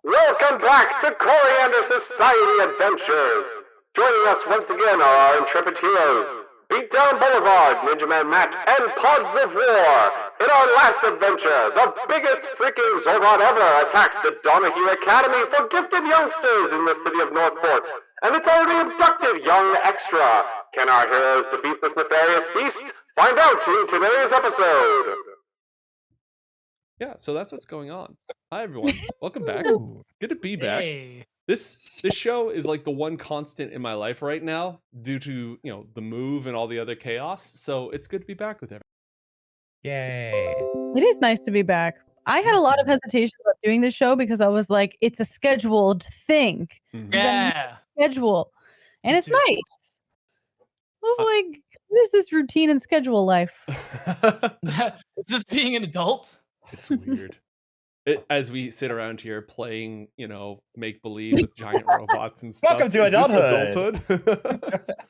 Welcome back to Coriander Society Adventures! Joining us once again are our intrepid heroes, Beatdown Boulevard, Ninja Man Matt, and Pods of War! In our last adventure, the biggest freaking Xorbot ever attacked the Donahue Academy for gifted youngsters in the city of Northport, and it's already abducted young Extra. Can our heroes defeat this nefarious beast? Find out in today's episode! Yeah, so that's what's going on. Hi everyone, welcome back. Good to be back. Hey. This show is like the one constant in my life right now due to, the move and all the other chaos. So it's good to be back with everyone. Yay. It is nice to be back. I had a lot of hesitation about doing this show because I was like, it's a scheduled thing. Yeah. Schedule. And it's nice. I was like, what is this routine and schedule life? Is this being an adult? It's weird. As we sit around here playing, make believe with giant robots and stuff. Welcome to adulthood.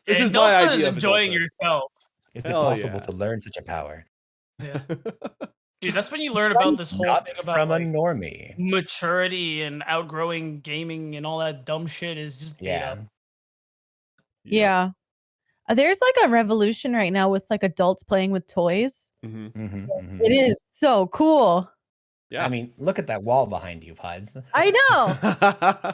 This is adulthood my idea is of enjoying adulthood. yourself. It's Hell impossible yeah. to learn such a power. Yeah. Dude, that's when you learn about this whole Not thing about from a like, normie. maturity and outgrowing gaming and all that dumb shit is just made Yeah. up. Yeah. There's like a revolution right now with like adults playing with toys. It is so cool. Yeah. I mean, look at that wall behind you, Pods. I know.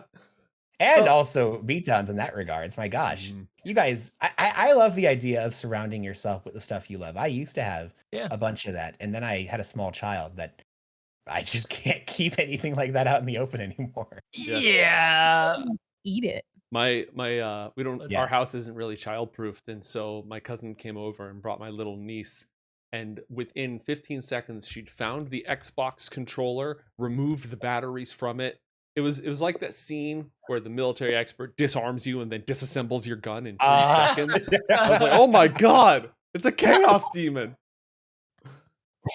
And also beatdowns in that regards. My gosh. You guys, I love the idea of surrounding yourself with the stuff you love. I used to have a bunch of that. And then I had a small child that I just can't keep anything like that out in the open anymore. Yes. Yeah. Eat it. My we don't our Yes. house isn't really child-proofed, and so my cousin came over and brought my little niece, and within 15 seconds she'd found the Xbox controller, removed the batteries from it. It was like that scene where the military expert disarms you and then disassembles your gun in 3 seconds. I was like, oh my god, it's a chaos demon.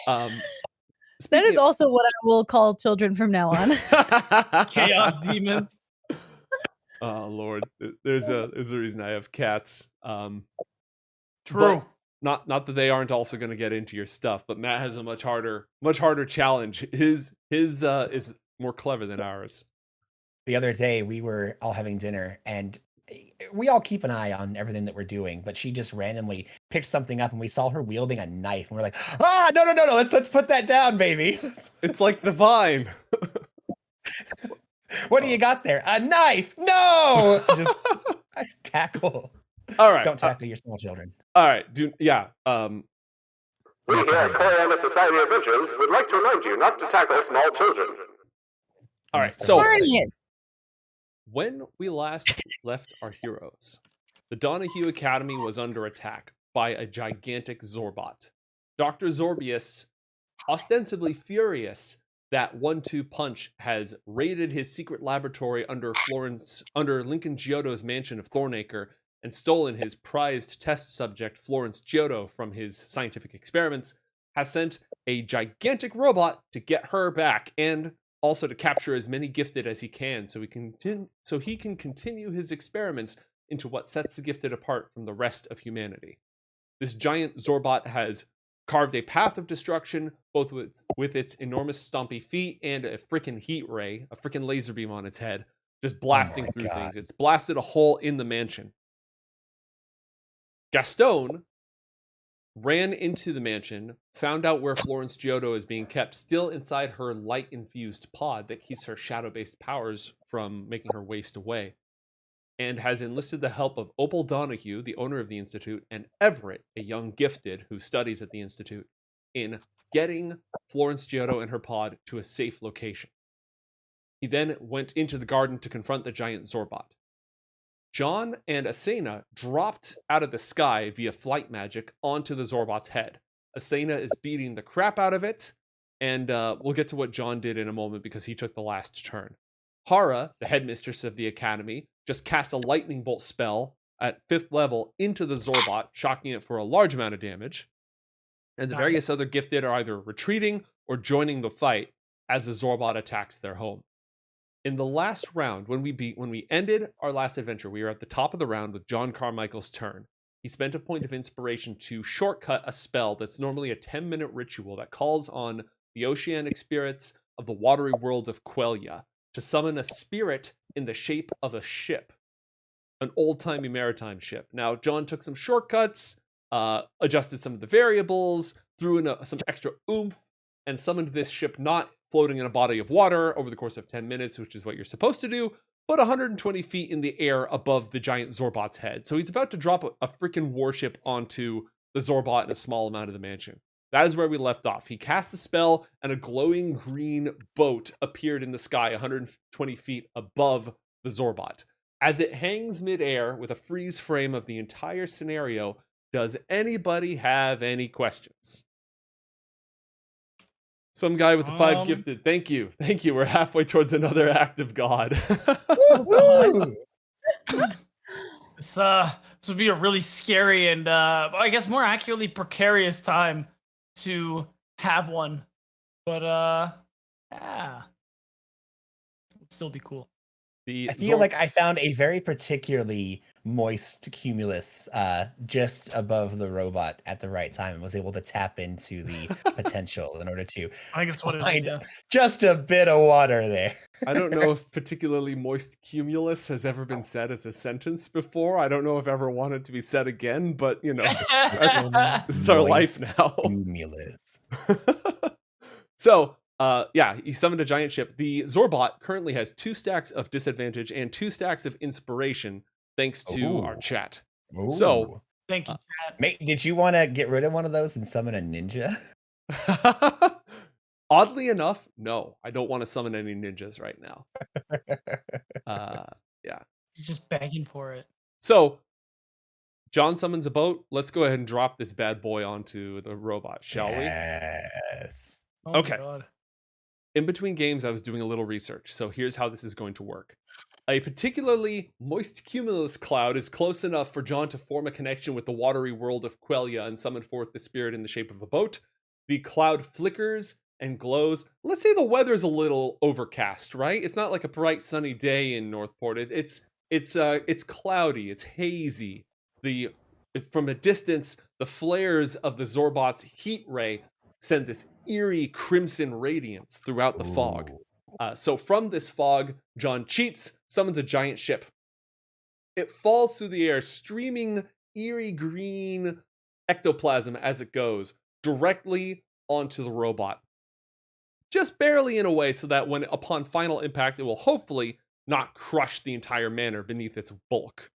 That Speaking is also what I will call children from now on. Chaos demon. Oh Lord, there's a reason I have cats. True. Not that they aren't also going to get into your stuff, but Matt has a much harder challenge. His is more clever than ours. The other day we were all having dinner and we all keep an eye on everything that we're doing, but she just randomly picked something up and we saw her wielding a knife and we're like, no, let's put that down, baby. It's like the vine. What do you got there? A knife? No! Just tackle. All right. Don't tackle your small children. All right. Do yeah. We here at Coriander Society Adventures would like to remind you not to tackle small children. All right. So Brilliant. when we last left our heroes, the Donahue Academy was under attack by a gigantic Xorbot. Dr. Xorbius, ostensibly furious that 1-2 Punch has raided his secret laboratory under Lincoln Giotto's mansion of Thornacre and stolen his prized test subject Florence Giotto from his scientific experiments, has sent a gigantic robot to get her back and also to capture as many gifted as he can so he can continue his experiments into what sets the gifted apart from the rest of humanity. This giant Xorbot has carved a path of destruction, both with its enormous stompy feet and a freaking heat ray, a freaking laser beam on its head, just blasting through things. It's blasted a hole in the mansion. Gastone ran into the mansion, found out where Florence Giotto is being kept, still inside her light-infused pod that keeps her shadow-based powers from making her waste away, and has enlisted the help of Opal Donahue, the owner of the Institute, and Everett, a young gifted who studies at the Institute, in getting Florence Giotto and her pod to a safe location. He then went into the garden to confront the giant Xorbot. John and Asena dropped out of the sky via flight magic onto the Xorbot's head. Asena is beating the crap out of it, and we'll get to what John did in a moment because he took the last turn. Haura, the headmistress of the academy, just cast a lightning bolt spell at 5th level into the Xorbot, shocking it for a large amount of damage. And the various other gifted are either retreating or joining the fight as the Xorbot attacks their home. In the last round, when we ended our last adventure, we were at the top of the round with John Carmichael's turn. He spent a point of inspiration to shortcut a spell that's normally a 10-minute ritual that calls on the oceanic spirits of the watery worlds of Quelia, to summon a spirit in the shape of a ship, an old-timey maritime ship. Now, John took some shortcuts, adjusted some of the variables, threw in some extra oomph, and summoned this ship not floating in a body of water over the course of 10 minutes, which is what you're supposed to do, but 120 feet in the air above the giant Xorbot's head. So he's about to drop a freaking warship onto the Xorbot in a small amount of the mansion. That is where we left off. He cast a spell, and a glowing green boat appeared in the sky 120 feet above the Xorbot. As it hangs midair with a freeze frame of the entire scenario, does anybody have any questions? Some guy with the 5 gifted. Thank you. We're halfway towards another act of God. This would be a really scary and I guess more accurately precarious time to have one. But yeah. It'd still be cool. I feel like I found a very particularly moist cumulus just above the robot at the right time and was able to tap into the potential in order to find just a bit of water there. I don't know if particularly moist cumulus has ever been said as a sentence before. I don't know if ever wanted to be said again, but you know, this is our life now. Cumulus. So, yeah, he summoned a giant ship. The Xorbot currently has 2 stacks of disadvantage and 2 stacks of inspiration, thanks to our chat. So, thank you, chat. Mate, did you want to get rid of one of those and summon a ninja? Oddly enough, no, I don't want to summon any ninjas right now. Yeah. He's just begging for it. So, John summons a boat. Let's go ahead and drop this bad boy onto the robot, shall we? Yes. Oh okay. My God. In between games, I was doing a little research, so here's how this is going to work. A particularly moist cumulus cloud is close enough for John to form a connection with the watery world of Quelia and summon forth the spirit in the shape of a boat. The cloud flickers and glows. Let's say the weather's a little overcast, right? It's not like a bright sunny day in Northport. It's cloudy, it's hazy. From a distance, the flares of the Xorbot's heat ray send this eerie crimson radiance throughout the fog. So from this fog, John cheats, summons a giant ship. It falls through the air, streaming eerie green ectoplasm as it goes, directly onto the robot. Just barely in a way so that when upon final impact, it will hopefully not crush the entire manor beneath its bulk.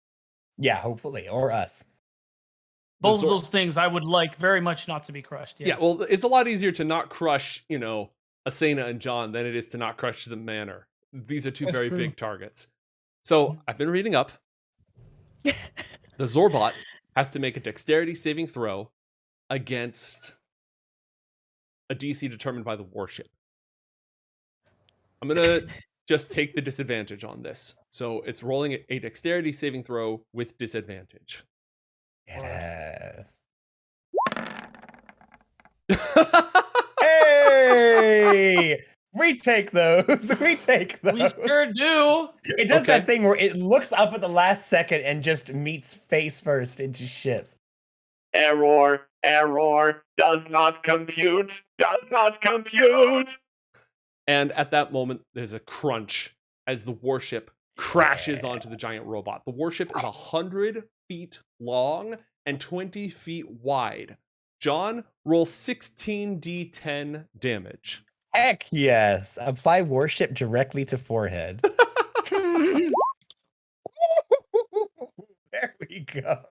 Yeah, hopefully, or us. Both of those things I would like very much not to be crushed. Yeah, well, it's a lot easier to not crush, Asena and John than it is to not crush the manor. These are two very big targets. So I've been reading up. The Xorbot has to make a dexterity saving throw against a DC determined by the warship. I'm going to just take the disadvantage on this. So it's rolling a dexterity saving throw with disadvantage. Yes. Hey! We take those. We take those. We sure do. It does that thing where it looks up at the last second and just meets face first into ship. Error. Does not compute. And at that moment, there's a crunch as the warship crashes onto the giant robot. The warship is 100 feet long and 20 feet wide. John, roll 16d10 damage. Heck yes. Apply warship directly to forehead. There we go.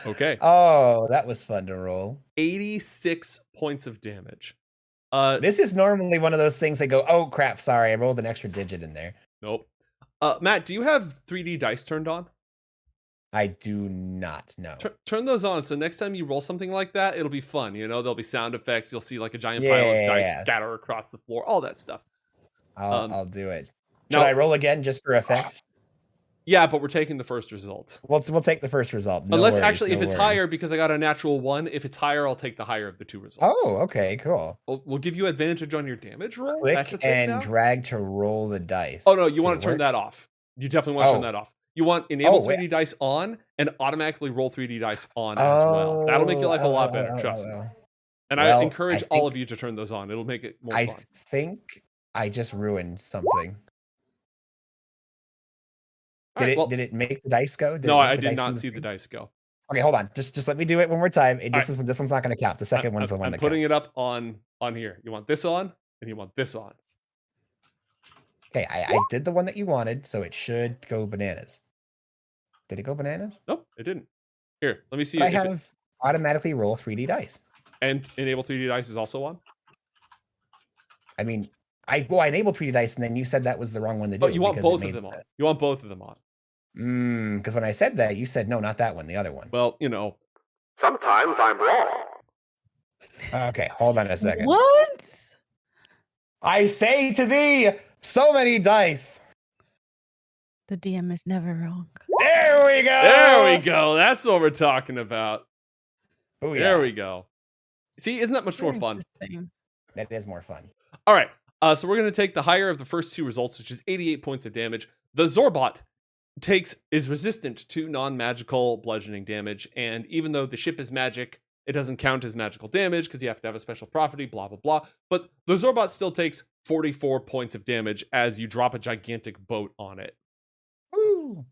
Okay. Oh, that was fun to roll. 86 points of damage. This is normally one of those things that go, oh crap, sorry, I rolled an extra digit in there. Nope. Matt, do you have 3D dice turned on? I do not know. Turn those on, so next time you roll something like that, it'll be fun. There'll be sound effects. You'll see like a giant pile of dice scatter across the floor, all that stuff. I'll do it. Should I roll again just for effect? Yeah, but we're taking the first result. We'll take the first result. Unless actually, if it's higher, because I got a natural 1, if it's higher, I'll take the higher of the 2 results. Oh, okay, cool. We'll give you advantage on your damage roll. Click and drag to roll the dice. Oh no, you want to turn that off. You definitely want to turn that off. You want enable 3D dice on and automatically roll 3D dice on as well. That'll make your life a lot better, trust me. And I encourage all of you to turn those on. It'll make it more fun. I think I just ruined something. Did it make the dice go? No, I did not see the dice go. Okay, hold on. Just let me do it one more time. This one's not going to count. The second one's the one that counts. I'm putting it up on here. You want this on, and you want this on. Okay, I did the one that you wanted, so it should go bananas. Did it go bananas? Nope, it didn't. Here, let me see. I have automatically roll 3D dice. And enable 3D dice is also on? I mean, I enabled 3D dice, and then you said that was the wrong one to do. Oh, you want both of them on. You want both of them on. Because when I said that, you said, no, not that one, the other one. Well, sometimes I'm wrong. Okay, hold on a second. What? I say to thee, so many dice. The DM is never wrong. There we go. There we go. That's what we're talking about. Oh, yeah. There we go. See, isn't that much more fun? That is more fun. All right. So we're going to take the higher of the first two results, which is 88 points of damage. The Xorbot is resistant to non-magical bludgeoning damage, and even though the ship is magic, it doesn't count as magical damage because you have to have a special property, blah, blah, blah. But the Xorbot still takes 44 points of damage as you drop a gigantic boat on it. Woo.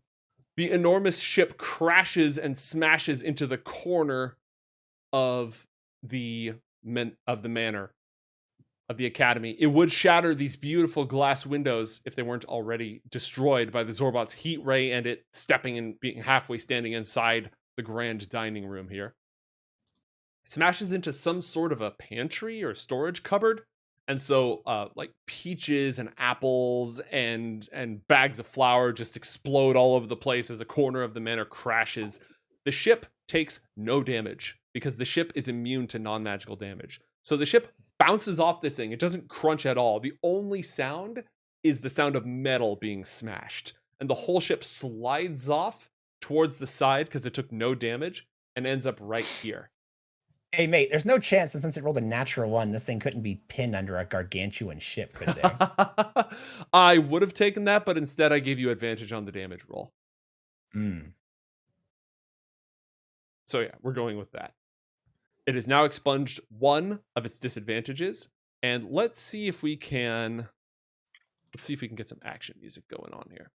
The enormous ship crashes and smashes into the corner of the manor of the academy. It would shatter these beautiful glass windows if they weren't already destroyed by the Xorbot's heat ray and it stepping and being halfway standing inside the grand dining room here. Smashes into some sort of a pantry or storage cupboard. And so like peaches and apples and bags of flour just explode all over the place as a corner of the manor crashes. The ship takes no damage because the ship is immune to non-magical damage. So the ship bounces off this thing. It doesn't crunch at all. The only sound is the sound of metal being smashed. And the whole ship slides off towards the side because it took no damage and ends up right here. Hey, mate, there's no chance that since it rolled a natural one, this thing couldn't be pinned under a gargantuan ship, could there? I would have taken that, but instead I gave you advantage on the damage roll. So yeah, we're going with that. It has now expunged one of its disadvantages, and let's see if we can get some action music going on here.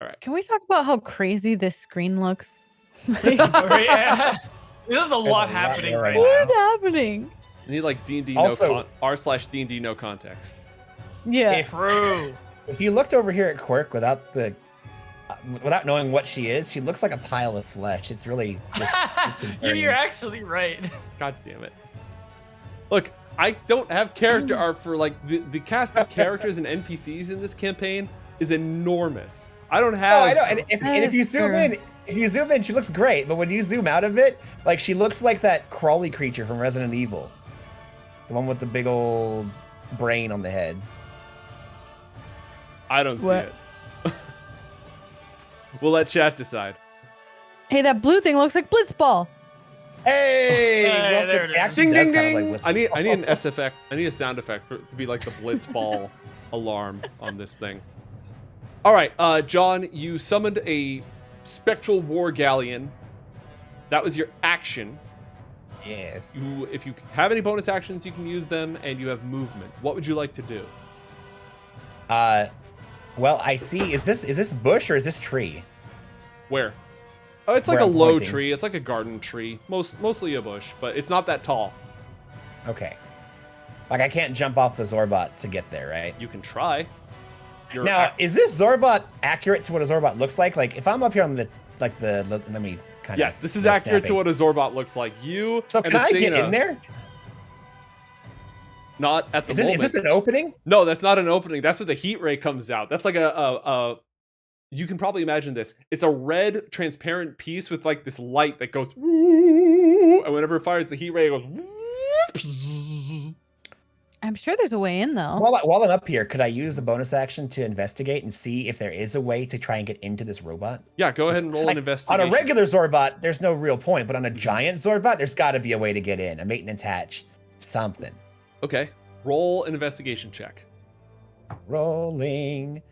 All right. Can we talk about how crazy this screen looks? Yeah. There's a lot happening right now. What is happening? I need like D&D also, r/D&D no context. Yeah. True. If you looked over here at Quirk without knowing what she is, she looks like a pile of flesh. It's really just You're actually right. God damn it. Look, I don't have character art for like the cast of characters and NPCs in this campaign is enormous. I don't have. Oh, I know. And if you zoom in, she looks great. But when you zoom out of it, like she looks like that crawly creature from Resident Evil, the one with the big old brain on the head. I don't see it. We'll let chat decide. Hey, that blue thing looks like Blitzball. Hey, there it is. Ding ding ding! Like I need an S effect. I need a sound effect to be like the Blitzball alarm on this thing. All right, John, you summoned a spectral war galleon. That was your action. Yes. If you have any bonus actions, you can use them, and you have movement. What would you like to do? Well, I see. Is this bush or is this tree? Where? Oh, it's like Where a I'm low pointing. tree. It's like a garden tree. Mostly a bush, but it's not that tall. Okay. Like I can't jump off the Xorbot to get there, right? You can try. Now, is this Xorbot accurate to what a Xorbot looks like? Like if I'm up here on the let me kind of. Yes, this is accurate to what a Xorbot looks like. So can I get in there? Not at the moment. Is this an opening? No, that's not an opening. That's where the heat ray comes out. That's like a you can probably imagine this. It's a red transparent piece with like this light that goes and whenever it fires the heat ray, it goes. I'm sure there's a way in though. While I'm up here, could I use a bonus action to investigate and see if there is a way to try and get into this robot? Yeah, go ahead and roll an investigation. On a regular Xorbot, there's no real point, but on a giant Xorbot, there's got to be a way to get in. A maintenance hatch, something. Okay, roll an investigation check. Rolling.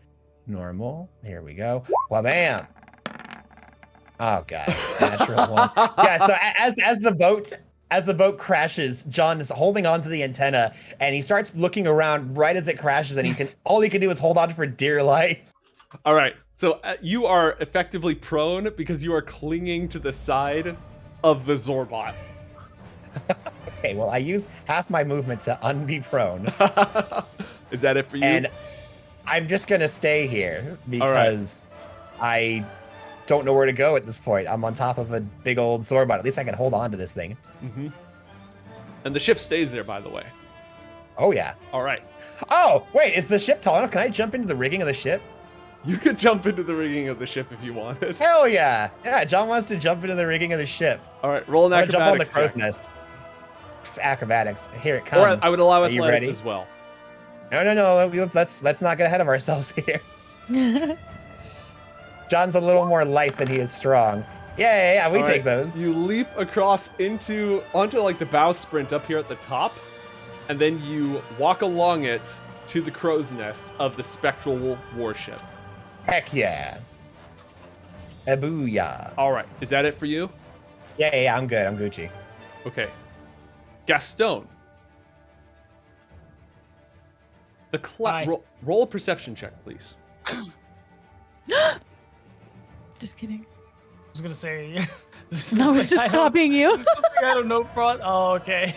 Normal. Here we go. Well, bam. Oh god. Natural one. Yeah. So as the boat crashes, John is holding on to the antenna, and he starts looking around right as it crashes, and all he can do is hold on for dear life. All right. So you are effectively prone because you are clinging to the side of the Xorbot. Okay, well, I use half my movement to unbe prone. Is that it for you? And I'm just going to stay here because I don't know where to go at this point. I'm on top of a big old Xorbot. At least I can hold on to this thing. Mm-hmm. And the ship stays there, by the way. Oh, yeah. All right. Oh, wait, is the ship tall enough? Can I jump into the rigging of the ship? You could jump into the rigging of the ship if you wanted. Hell yeah. Yeah, John wants to jump into the rigging of the ship. All right, roll an acrobatics jump on the crow's check. nest. Acrobatics. Here it comes. Or I would allow Are you athletics ready? as well. No. Let's not get ahead of ourselves here. John's a little more lithe than he is strong. Yeah, we All take right, those. You leap across onto like the bow sprint up here at the top, and then you walk along it to the crow's nest of the spectral warship. Heck yeah. Booyah. All right, is that it for you? Yeah, I'm good. I'm Gucci. Okay. Gastone. Roll a perception check, please. Just kidding. I was gonna say. I was just copying you. I don't know fraud. Oh, okay.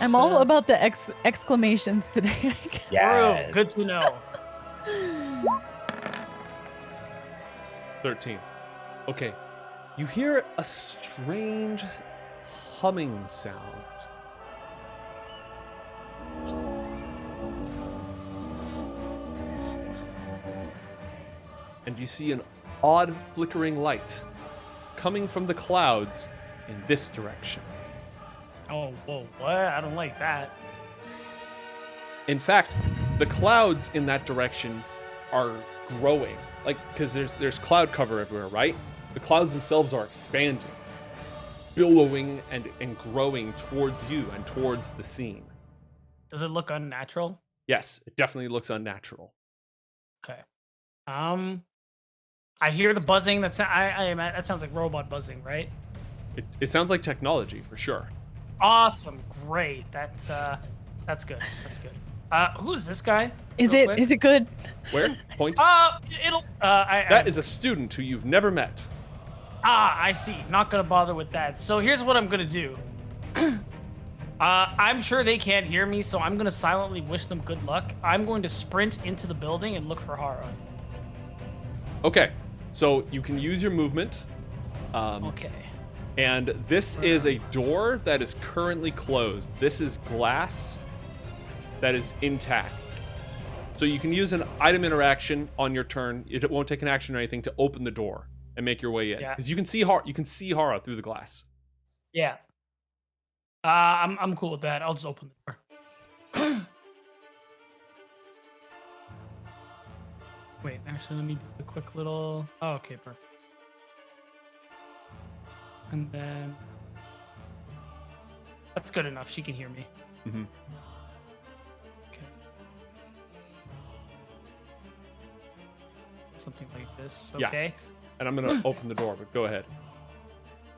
I'm all about the exclamations today. Yeah. True. Good to know. 13. Okay. You hear a strange humming sound. And you see an odd flickering light coming from the clouds in this direction. Oh, whoa, what? I don't like that. In fact, the clouds in that direction are growing. Like, because there's cloud cover everywhere, right? The clouds themselves are expanding, billowing and growing towards you and towards the scene. Does it look unnatural? Yes, it definitely looks unnatural. Okay. I hear the buzzing. That sounds like robot buzzing, right? It sounds like technology for sure. Awesome, great. That's good. That's good. Who's this guy? Is it good? Where? Point. That is a student who you've never met. I see. Not gonna bother with that. So here's what I'm gonna do. I'm sure they can't hear me, so I'm gonna silently wish them good luck. I'm going to sprint into the building and look for Haura. Okay, so you can use your movement. Okay. And this is a door that is currently closed. This is glass that is intact. So you can use an item interaction on your turn. It won't take an action or anything to open the door and make your way in. Yeah. Because you can see Haura through the glass. Yeah. I'm cool with that. I'll just open the door. Wait, actually, let me do a quick little. Oh, okay, perfect. And then that's good enough. She can hear me. Mm-hmm. Okay. Something like this. Okay. Yeah. And I'm gonna open the door, but go ahead.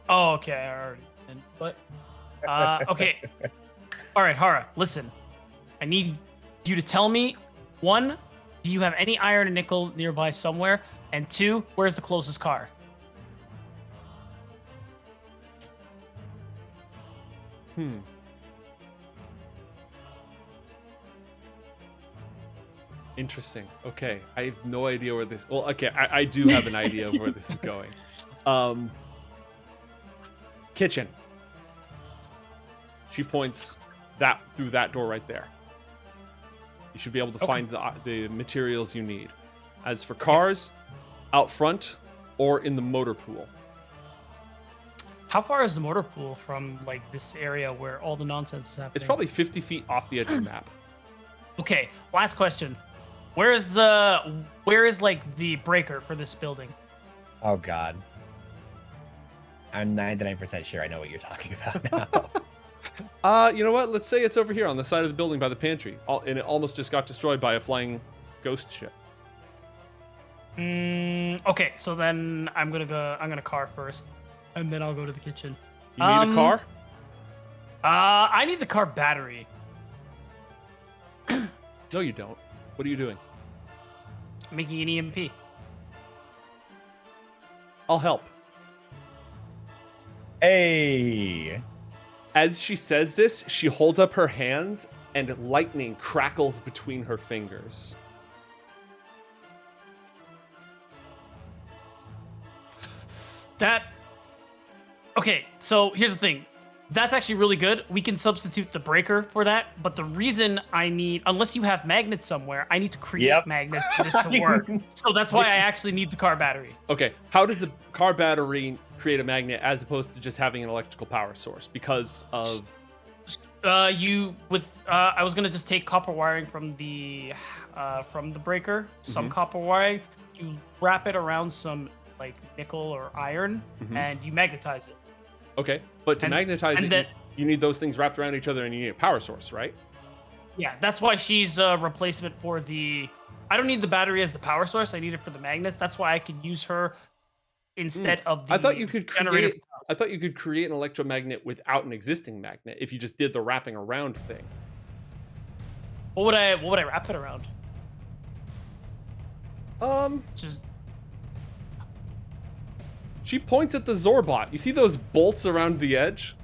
Oh, okay. I already did. But okay. All right, Haura. Listen, I need you to tell me: 1, do you have any iron and nickel nearby somewhere? And 2, where's the closest car? Interesting. Okay, I have no idea where this. Well, okay, I do have an idea of where this is going. Kitchen. She points through that door right there. You should be able to find the materials you need. As for cars, out front or in the motor pool. How far is the motor pool from like this area where all the nonsense is happening? It's probably 50 feet off the edge of the map. Okay, last question. Where is like the breaker for this building? Oh God. I'm 99% sure I know what you're talking about now. You know what? Let's say it's over here on the side of the building by the pantry. And it almost just got destroyed by a flying ghost ship. Okay, so then I'm gonna car first. And then I'll go to the kitchen. You need a car? I need the car battery. No, you don't. What are you doing? Making an EMP. I'll help. Hey. As she says this, she holds up her hands and lightning crackles between her fingers. Okay, so here's the thing. That's actually really good. We can substitute the breaker for that, but the reason I need, unless you have magnets somewhere, I need to create magnets for this to work. So that's why I actually need the car battery. Okay, how does the car battery create a magnet as opposed to just having an electrical power source? Because of... I was gonna just take copper wiring from the breaker, some copper wiring. You wrap it around some like nickel or iron, and you magnetize it. Okay, but to magnetize it, you need those things wrapped around each other, and you need a power source, right? Yeah, that's why she's a replacement for the... I don't need the battery as the power source. I need it for the magnets. That's why I can use her instead of the I thought you could create an electromagnet without an existing magnet if you just did the wrapping around thing. What would I wrap it around? Just... She points at the Xorbot. You see those bolts around the edge?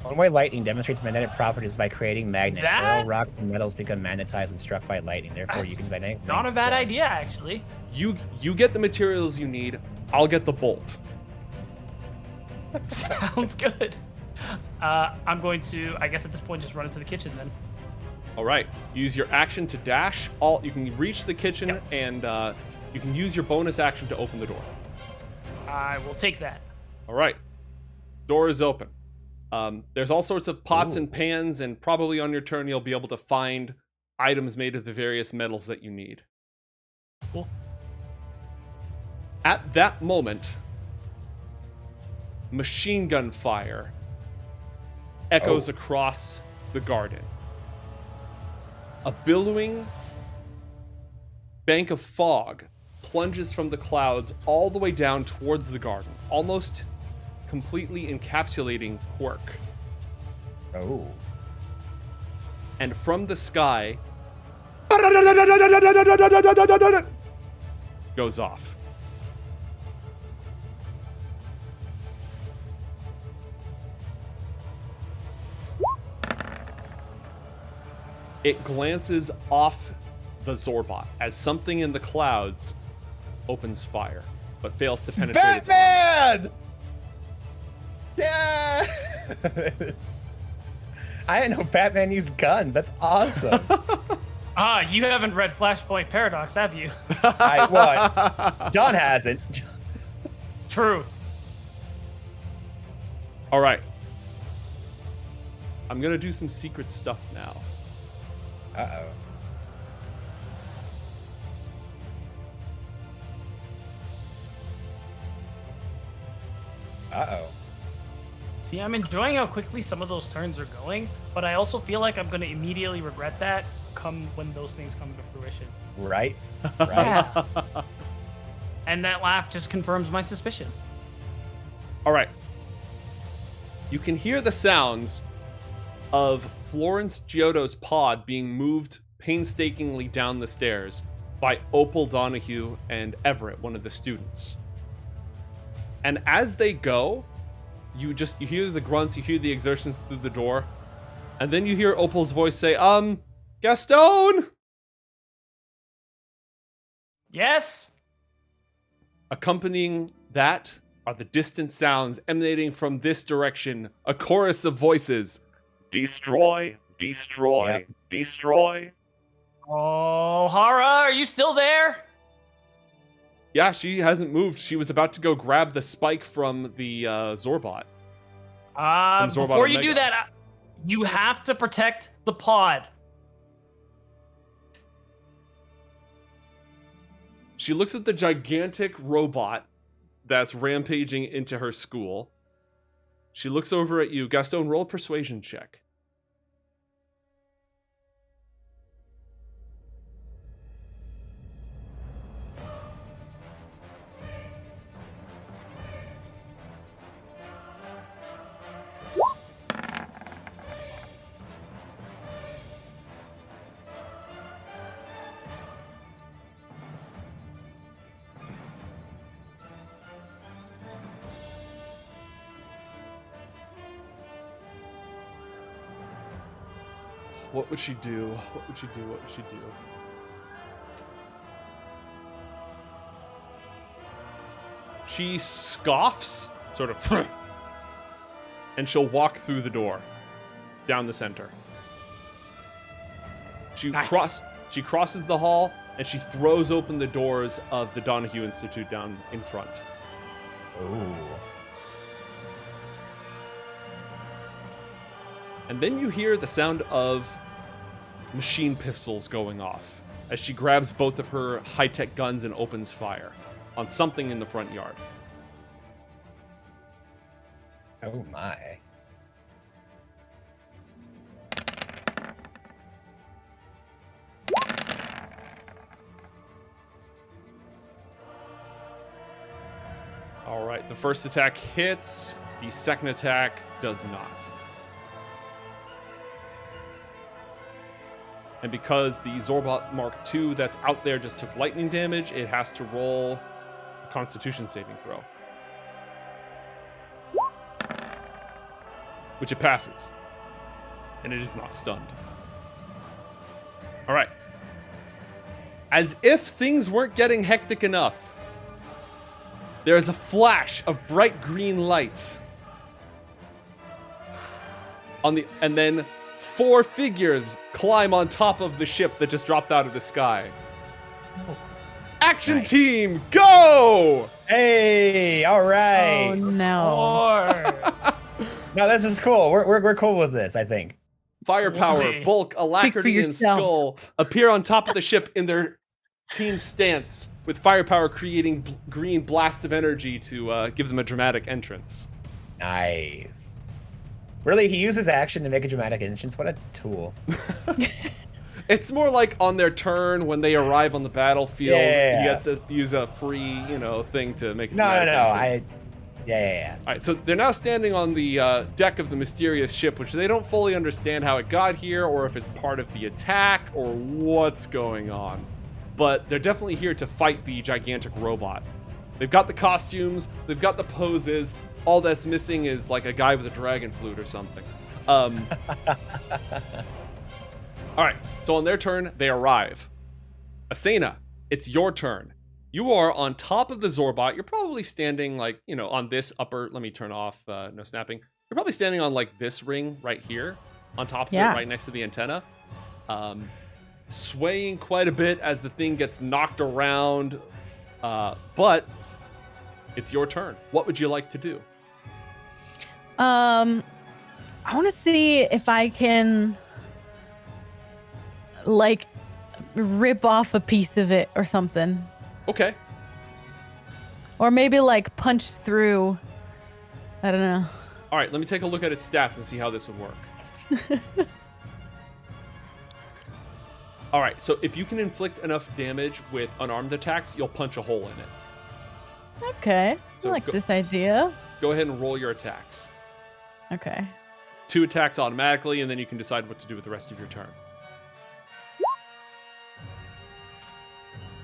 One way lightning demonstrates magnetic properties by creating magnets. Soil, rock, and metals become magnetized when struck by lightning. Therefore, you can magnetic. Not a bad idea, actually. You get the materials you need. I'll get the bolt. Sounds good. I'm going to, I guess at this point, just run into the kitchen then. All right. Use your action to dash. You can reach the kitchen and you can use your bonus action to open the door. I will take that. All right. Door is open. There's all sorts of pots and pans, and probably on your turn you'll be able to find items made of the various metals that you need. Cool. At that moment, machine gun fire echoes across the garden. A billowing bank of fog plunges from the clouds all the way down towards the garden, almost completely encapsulating Quirk. Oh. And from the sky goes off. It glances off the Xorbot as something in the clouds opens fire, but fails to penetrate its armor. Yeah! I didn't know Batman used guns. That's awesome. You haven't read Flashpoint Paradox, have you? John hasn't. True. All right. I'm gonna do some secret stuff now. Uh-oh. Uh-oh. See, I'm enjoying how quickly some of those turns are going, but I also feel like I'm going to immediately regret that come when those things come to fruition. Right? Yeah. And that laugh just confirms my suspicion. All right. You can hear the sounds of Florence Giotto's pod being moved painstakingly down the stairs by Opal Donahue and Everett, one of the students. And as they go, you hear the grunts, you hear the exertions through the door, and then you hear Opal's voice say, Gastone! Yes? Accompanying that are the distant sounds emanating from this direction, a chorus of voices. Destroy, destroy, destroy. Oh, Haura, are you still there? Yeah, she hasn't moved. She was about to go grab the spike from the Xorbot. Before you do that, you have to protect the pod. She looks at the gigantic robot that's rampaging into her school. She looks over at you. Gastone, roll a persuasion check. What would she do? What would she do? What would she do? She scoffs, sort of, and she'll walk through the door, down the center. She crosses the hall, and she throws open the doors of the Donahue Institute down in front. Ooh. And then you hear the sound of machine pistols going off as she grabs both of her high-tech guns and opens fire on something in the front yard. Oh my. All right, the first attack hits. The second attack does not. And because the Xorbot Mark II that's out there just took lightning damage, it has to roll a Constitution saving throw. Which it passes. And it is not stunned. All right. As if things weren't getting hectic enough, there is a flash of bright green lights. And then 4 figures climb on top of the ship that just dropped out of the sky. Action team, go! Hey, all right. Oh no. No, this is cool. We're cool with this, I think. Firepower, bulk, alacrity, and skull appear on top of the ship in their team stance, with firepower creating green blasts of energy to give them a dramatic entrance. Nice. Really, he uses action to make a dramatic entrance? What a tool. It's more like on their turn when they arrive on the battlefield. Yeah. He gets to use a free, thing to make. No. Entrance. Yeah. All right, so they're now standing on the deck of the mysterious ship, which they don't fully understand how it got here, or if it's part of the attack, or what's going on. But they're definitely here to fight the gigantic robot. They've got the costumes, they've got the poses. All that's missing is like a guy with a dragon flute or something. All right, so on their turn, they arrive. Asena, it's your turn. You are on top of the Xorbot. You're probably standing on this upper, let me turn off, no snapping. You're probably standing on like this ring right here, on top of it, right next to the antenna. Swaying quite a bit as the thing gets knocked around, but it's your turn. What would you like to do? I want to see if I can rip off a piece of it or something. Okay. Or maybe punch through. I don't know. All right, let me take a look at its stats and see how this would work. All right, so if you can inflict enough damage with unarmed attacks, you'll punch a hole in it. Okay. So I like this idea. Go ahead and roll your attacks. Okay. 2 attacks automatically, and then you can decide what to do with the rest of your turn.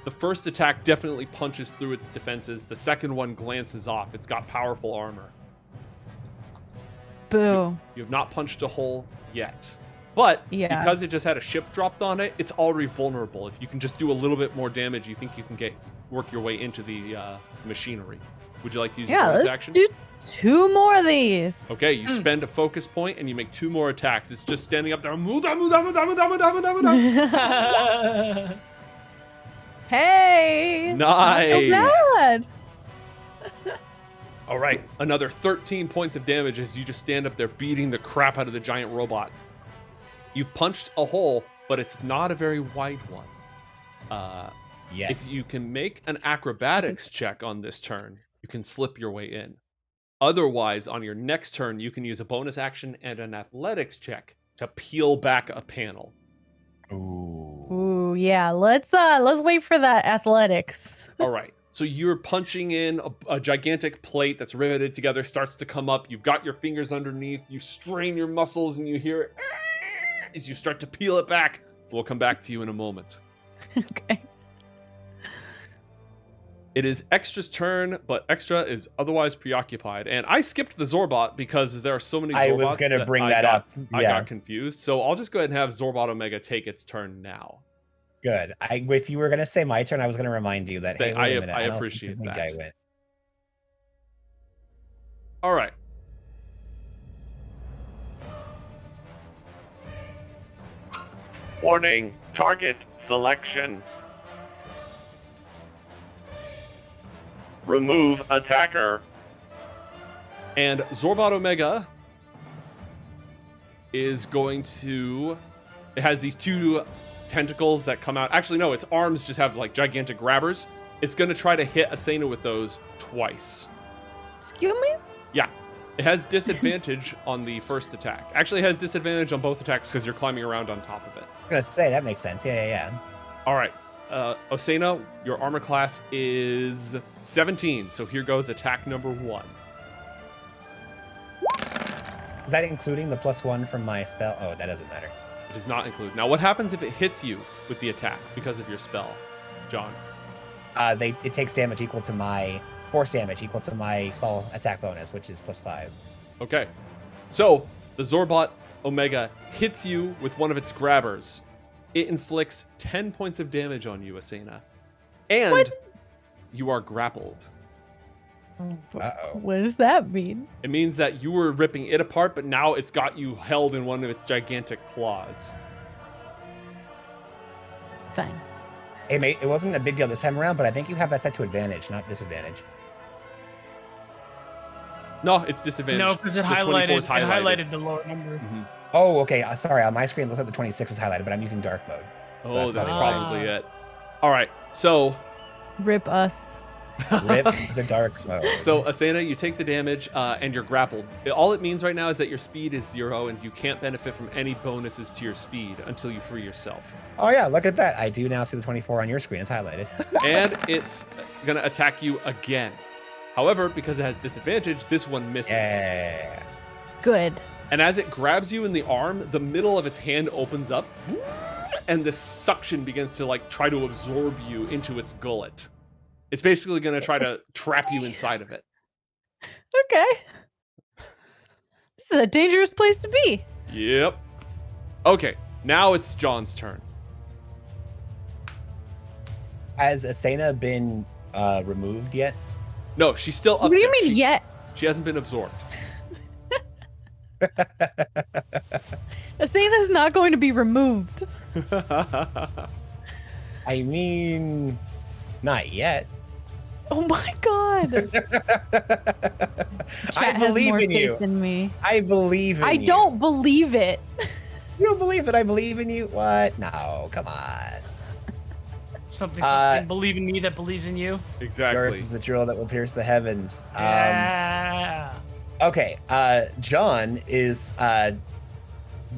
The first attack definitely punches through its defenses. The second one glances off. It's got powerful armor. Boo. You have not punched a hole yet. But because it just had a ship dropped on it, it's already vulnerable. If you can just do a little bit more damage, you think you can work your way into the machinery. Would you like to use your bonus action? Let's do 2 more of these. Okay, you spend a focus point and you make 2 more attacks. It's just standing up there. Hey! Nice. Not so bad. All right, another 13 points of damage as you just stand up there beating the crap out of the giant robot. You've punched a hole, but it's not a very wide one. If you can make an acrobatics check on this turn, you can slip your way in. Otherwise, on your next turn, you can use a bonus action and an athletics check to peel back a panel. Ooh, yeah. Let's wait for that athletics. All right. So you're punching in a gigantic plate that's riveted together, starts to come up. You've got your fingers underneath. You strain your muscles and you hear as you start to peel it back. We'll come back to you in a moment. Okay. It is Extra's turn, but Extra is otherwise preoccupied. And I skipped the Zorbot because there are so many Zorbots. I was going to bring that up. I got confused. So I'll just go ahead and have Xorbot Omega take its turn now. Good. If you were going to say my turn, I was going to remind you that, hey, wait a minute, I appreciate that. Guy went. All right. Warning, target selection. Remove attacker. And Xorbot Omega is going to... It has these two tentacles that come out. Actually, no, its arms just have like gigantic grabbers. It's going to try to hit Asena with those twice. Excuse me? Yeah. It has disadvantage on the first attack. Actually, it has disadvantage on both attacks because you're climbing around on top of it. I'm going to say, that makes sense. Yeah. All right. Asena, your armor class is 17. So here goes attack number 1. Is that including the +1 from my spell? Oh, that doesn't matter. It does not include. Now, what happens if it hits you with the attack because of your spell, John? It takes damage equal to my force damage equal to my spell attack bonus, which is +5. Okay. So the Xorbot Omega hits you with one of its grabbers. It inflicts 10 points of damage on you, Asena. And you are grappled. Uh-oh. What does that mean? It means that you were ripping it apart, but now it's got you held in one of its gigantic claws. Fine. Hey, mate, it wasn't a big deal this time around, but I think you have that set to advantage, not disadvantage. No, it's disadvantage. No, because it highlighted the lower number. Mm-hmm. Oh, okay. Sorry, on my screen it looks like the 26 is highlighted, but I'm using dark mode. So that's probably it. All right, so... Rip us. Rip the dark mode. So, Asena, you take the damage and you're grappled. All it means right now is that your speed is 0 and you can't benefit from any bonuses to your speed until you free yourself. Oh, yeah, look at that. I do now see the 24 on your screen. It's highlighted. And it's going to attack you again. However, because it has disadvantage, this one misses. Yeah. Good. And as it grabs you in the arm, the middle of its hand opens up and the suction begins to like try to absorb you into its gullet. It's basically going to try to trap you inside of it. Okay. This is a dangerous place to be. Yep. Okay, now it's John's turn. Has Asena been removed yet? No, she's still up there. What do you mean yet? She hasn't been absorbed. Asena's not going to be removed. I mean, not yet. Oh my god. I believe in you. Than me. I believe in you. I don't believe it. You don't believe it? I believe in you? What? No, come on. Something, believe in me that believes in you. Exactly. Yours is the drill that will pierce the heavens. Yeah. Okay, John is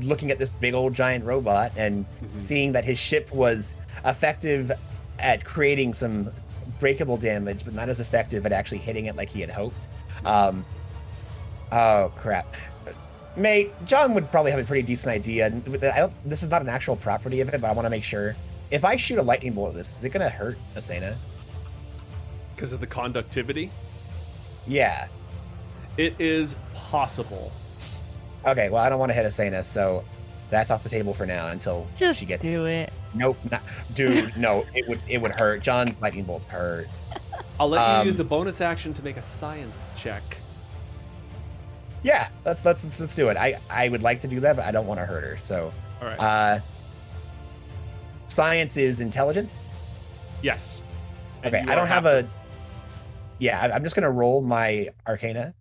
looking at this big old giant robot and seeing that his ship was effective at creating some breakable damage, but not as effective at actually hitting it like he had hoped. Oh, crap. Mate, John would probably have a pretty decent idea. This is not an actual property of it, but I want to make sure. If I shoot a lightning bolt at this, is it going to hurt Asena? Because of the conductivity? Yeah. It is possible. Okay, well, I don't want to hit Asena, so that's off the table for now until she gets... do it. Nope. Dude, no, it would hurt. John's lightning bolts hurt. I'll let you use a bonus action to make a science check. Yeah, let's do it. I would like to do that, but I don't want to hurt her, so... All right. Science is intelligence? Yes. And okay, I don't have a... Yeah, I'm just going to roll my Arcana.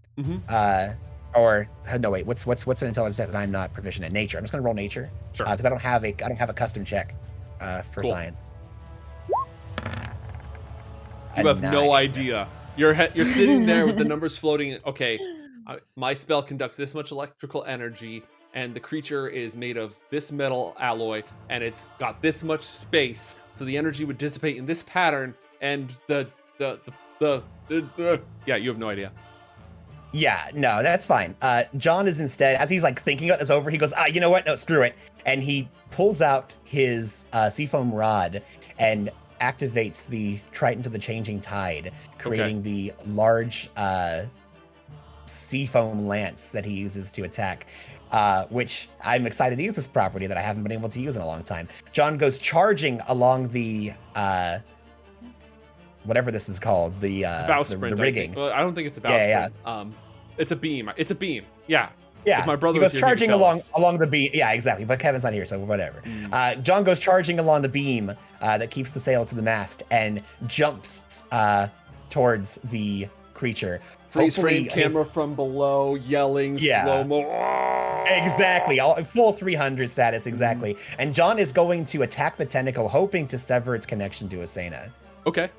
Or no, wait. What's an intelligence set that I'm not proficient in? Nature. I'm just gonna roll nature. Sure. Because I don't have a custom check for science. You have no idea. You're sitting there with the numbers floating. Okay, my spell conducts this much electrical energy, and the creature is made of this metal alloy, and it's got this much space, so the energy would dissipate in this pattern, and yeah, you have no idea. Yeah, no, that's fine. John is instead, as he's like thinking about this over, he goes, you know what? No, screw it. And he pulls out his seafoam rod and activates the Trident of the Changing Tide, creating the large sea foam lance that he uses to attack, which I'm excited to use this property that I haven't been able to use in a long time. John goes charging along the whatever this is called, the rigging. Well, I don't think it's a bowsprit. Yeah. It's a beam. It's a beam. Yeah. Yeah, if my brother he goes was here, charging along the beam. Yeah, exactly. But Kevin's not here, so whatever. John goes charging along the beam that keeps the sail to the mast and jumps towards the creature. Freeze frame camera from below, yelling, slow-mo. Exactly, full 300 status, exactly. And John is going to attack the tentacle, hoping to sever its connection to Asena. Okay.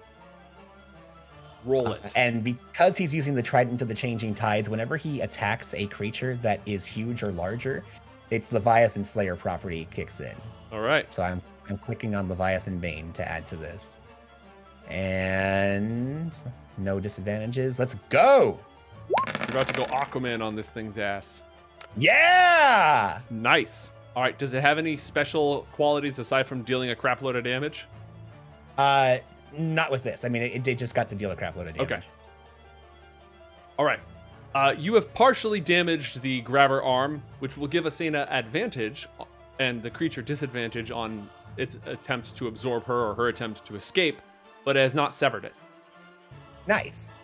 Roll it. And because he's using the Trident of the Changing Tides, whenever he attacks a creature that is huge or larger, its Leviathan Slayer property kicks in. All right. So I'm clicking on Leviathan Bane to add to this. And no disadvantages. Let's go! You're about to go Aquaman on this thing's ass. Yeah! Nice. All right, does it have any special qualities aside from dealing a crap load of damage? Not with this. I mean, it just got to deal a crap load of damage. Okay. All right. You have partially damaged the grabber arm, which will give Asena advantage and the creature disadvantage on its attempt to absorb her or her attempt to escape, but it has not severed it. Nice.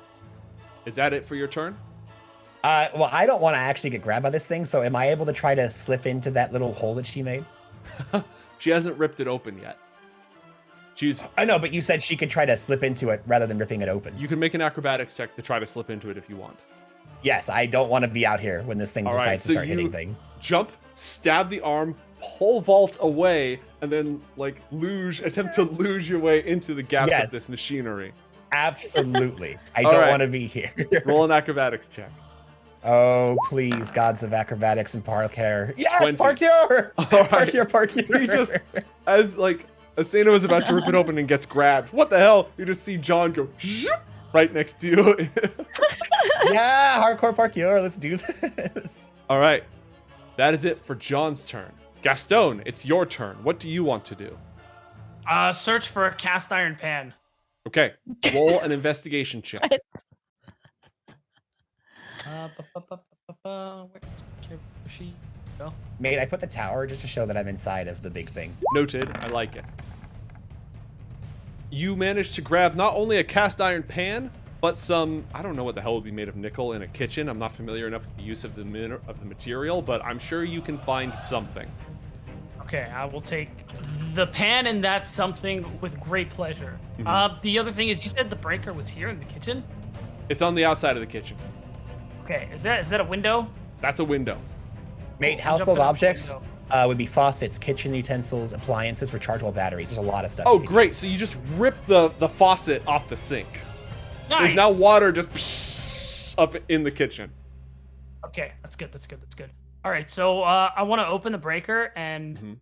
Is that it for your turn? Well, I don't want to actually get grabbed by this thing, so am I able to try to slip into that little hole that she made? She hasn't ripped it open yet. I know, but you said she could try to slip into it rather than ripping it open. You can make an acrobatics check to try to slip into it if you want. Yes, I don't want to be out here when this thing decides to start hitting things. Jump, stab the arm, pole vault away, and then attempt to luge your way into the gaps of this machinery. Absolutely. I don't want to be here. Roll an acrobatics check. Oh, please, gods of acrobatics and parkour. Yes, 20. parkour! Right. Parkour. He just, as Asena was about to rip it open and gets grabbed. What the hell? You just see John go right next to you. Yeah, hardcore parkour. Let's do this. All right. That is it for John's turn. Gastone, it's your turn. What do you want to do? Search for a cast iron pan. Okay. Roll an investigation check. Where she go? Mate, I put the tower just to show that I'm inside of the big thing. Noted. I like it. You managed to grab not only a cast iron pan, but some, I don't know what the hell would be made of nickel in a kitchen. I'm not familiar enough with the use of the material, but I'm sure you can find something. Okay, I will take the pan and that something with great pleasure. The other thing is, you said the breaker was here in the kitchen? It's on the outside of the kitchen. Okay, is that a window? That's a window. Mate, household objects would be faucets, kitchen utensils, appliances, rechargeable batteries. There's a lot of stuff. Oh, great. So you just rip the faucet off the sink. Nice. There's now water just up in the kitchen. Okay, that's good. All right, so I want to open the breaker and...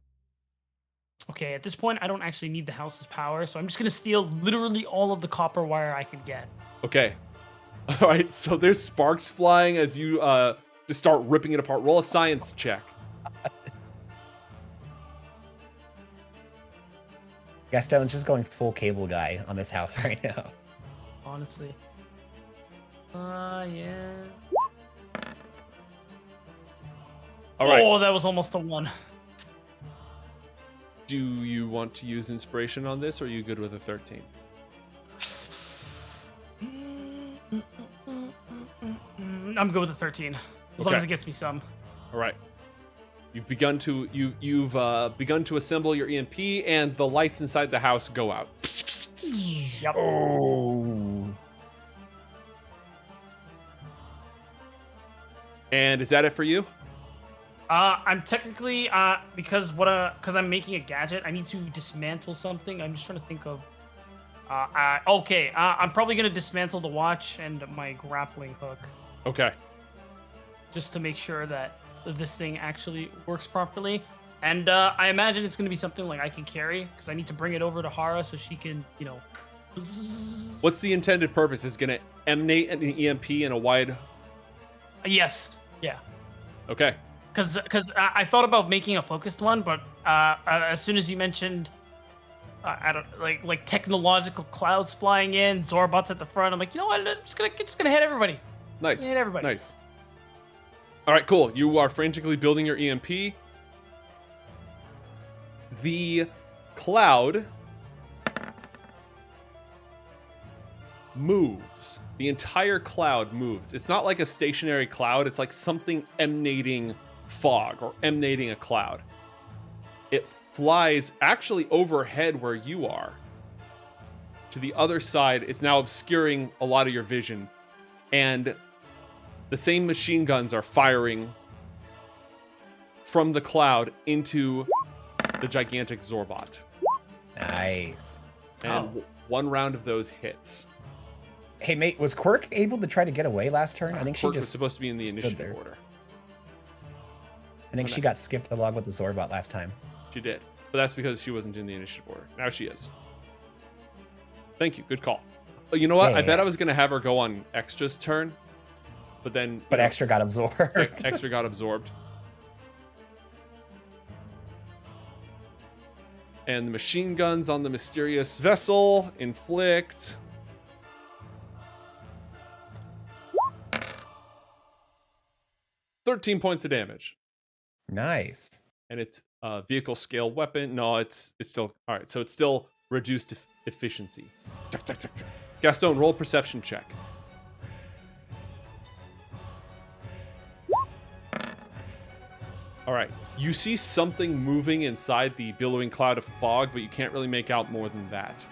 Okay, at this point, I don't actually need the house's power, so I'm just going to steal literally all of the copper wire I can get. Okay. All right, so there's sparks flying as you just start ripping it apart. Roll a science check. Gastone's just going full cable guy on this house right now. Honestly. Yeah. All right. Oh, that was almost a 1. Do you want to use inspiration on this, or are you good with a 13? I'm good with a 13, as long as it gets me some. All right. You've begun to begun to assemble your EMP, and the lights inside the house go out. Yep. Oh. And is that it for you? I'm technically because I'm making a gadget, I need to dismantle something. I'm just trying to think of. I'm probably gonna dismantle the watch and my grappling hook. Okay. Just to make sure that this thing actually works properly. And I imagine it's gonna be something like I can carry, because I need to bring it over to Haura so she can, What's the intended purpose? Is it gonna emanate an EMP in a wide? Yes. Yeah. Okay. Because I thought about making a focused one, but as soon as you mentioned I don't like technological clouds flying in, Xorbots at the front. I'm like, you know what? I'm just gonna hit everybody. Nice. Hit everybody. Nice. All right, cool. You are frantically building your EMP. The cloud moves. The entire cloud moves. It's not like a stationary cloud. It's like something emanating fog or emanating a cloud. It flies actually overhead where you are. To the other side, it's now obscuring a lot of your vision. And the same machine guns are firing from the cloud into the gigantic Xorbot. Nice. And one round of those hits. Hey, mate, was Quirk able to try to get away last turn? I think she Quirk was just supposed to be in the initiative order. I think she got skipped along with the Xorbot last time. She did. But that's because she wasn't in the initiative order. Now she is. Thank you. Good call. Oh, you know what? I bet I was going to have her go on Extra's turn. But then... But Extra got absorbed. Extra got absorbed. And the machine guns on the mysterious vessel inflict... 13 points of damage. Nice. And it's a vehicle scale weapon. No, it's still... All right, so it's still reduced efficiency. Gastone, roll perception check. All right, you see something moving inside the billowing cloud of fog, but you can't really make out more than that.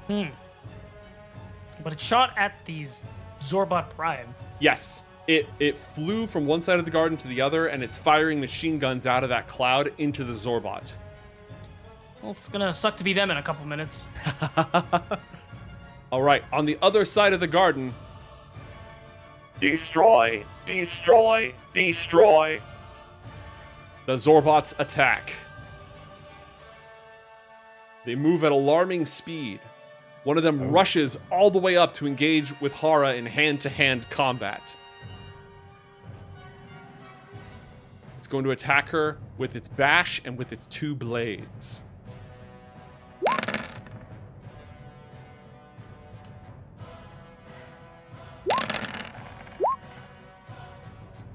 But it shot at these Xorbot Prime. Yes, it flew from one side of the garden to the other, and it's firing machine guns out of that cloud into the Xorbot. Well, it's gonna suck to be them in a couple minutes. All right, on the other side of the garden... Destroy! Destroy! Destroy! The Xorbots attack. They move at alarming speed. One of them rushes all the way up to engage with Haura in hand-to-hand combat. It's going to attack her with its bash and with its two blades.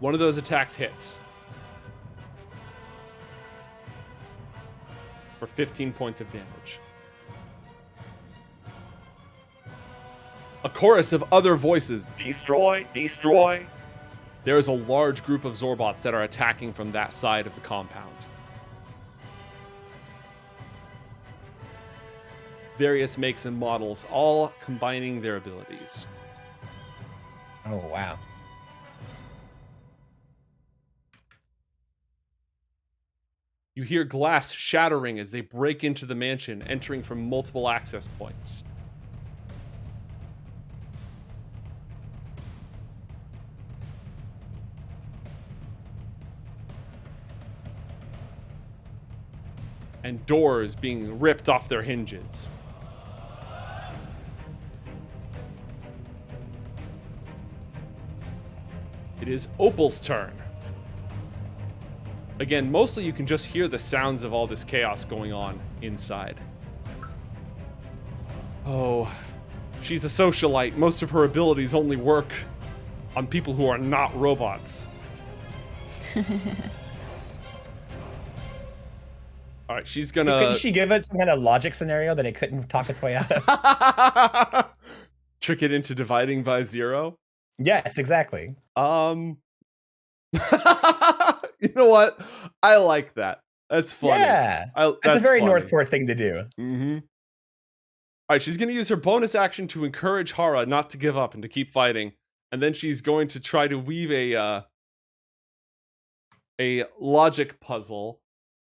One of those attacks hits. For 15 points of damage. A chorus of other voices. Destroy! Destroy! There is a large group of Xorbots that are attacking from that side of the compound. Various makes and models, all combining their abilities. Oh, wow. You hear glass shattering as they break into the mansion, entering from multiple access points. And doors being ripped off their hinges. It is Opal's turn. Again, mostly you can just hear the sounds of all this chaos going on inside. Oh, she's a socialite. Most of her abilities only work on people who are not robots. All right, she's gonna... Couldn't she give it some kind of logic scenario that it couldn't talk its way out of? Trick it into dividing by 0? Yes, exactly. You know what? I like that. That's funny. Yeah. That's a very funny. Northport thing to do. Mm-hmm. All right, she's going to use her bonus action to encourage Haura not to give up and to keep fighting. And then she's going to try to weave a logic puzzle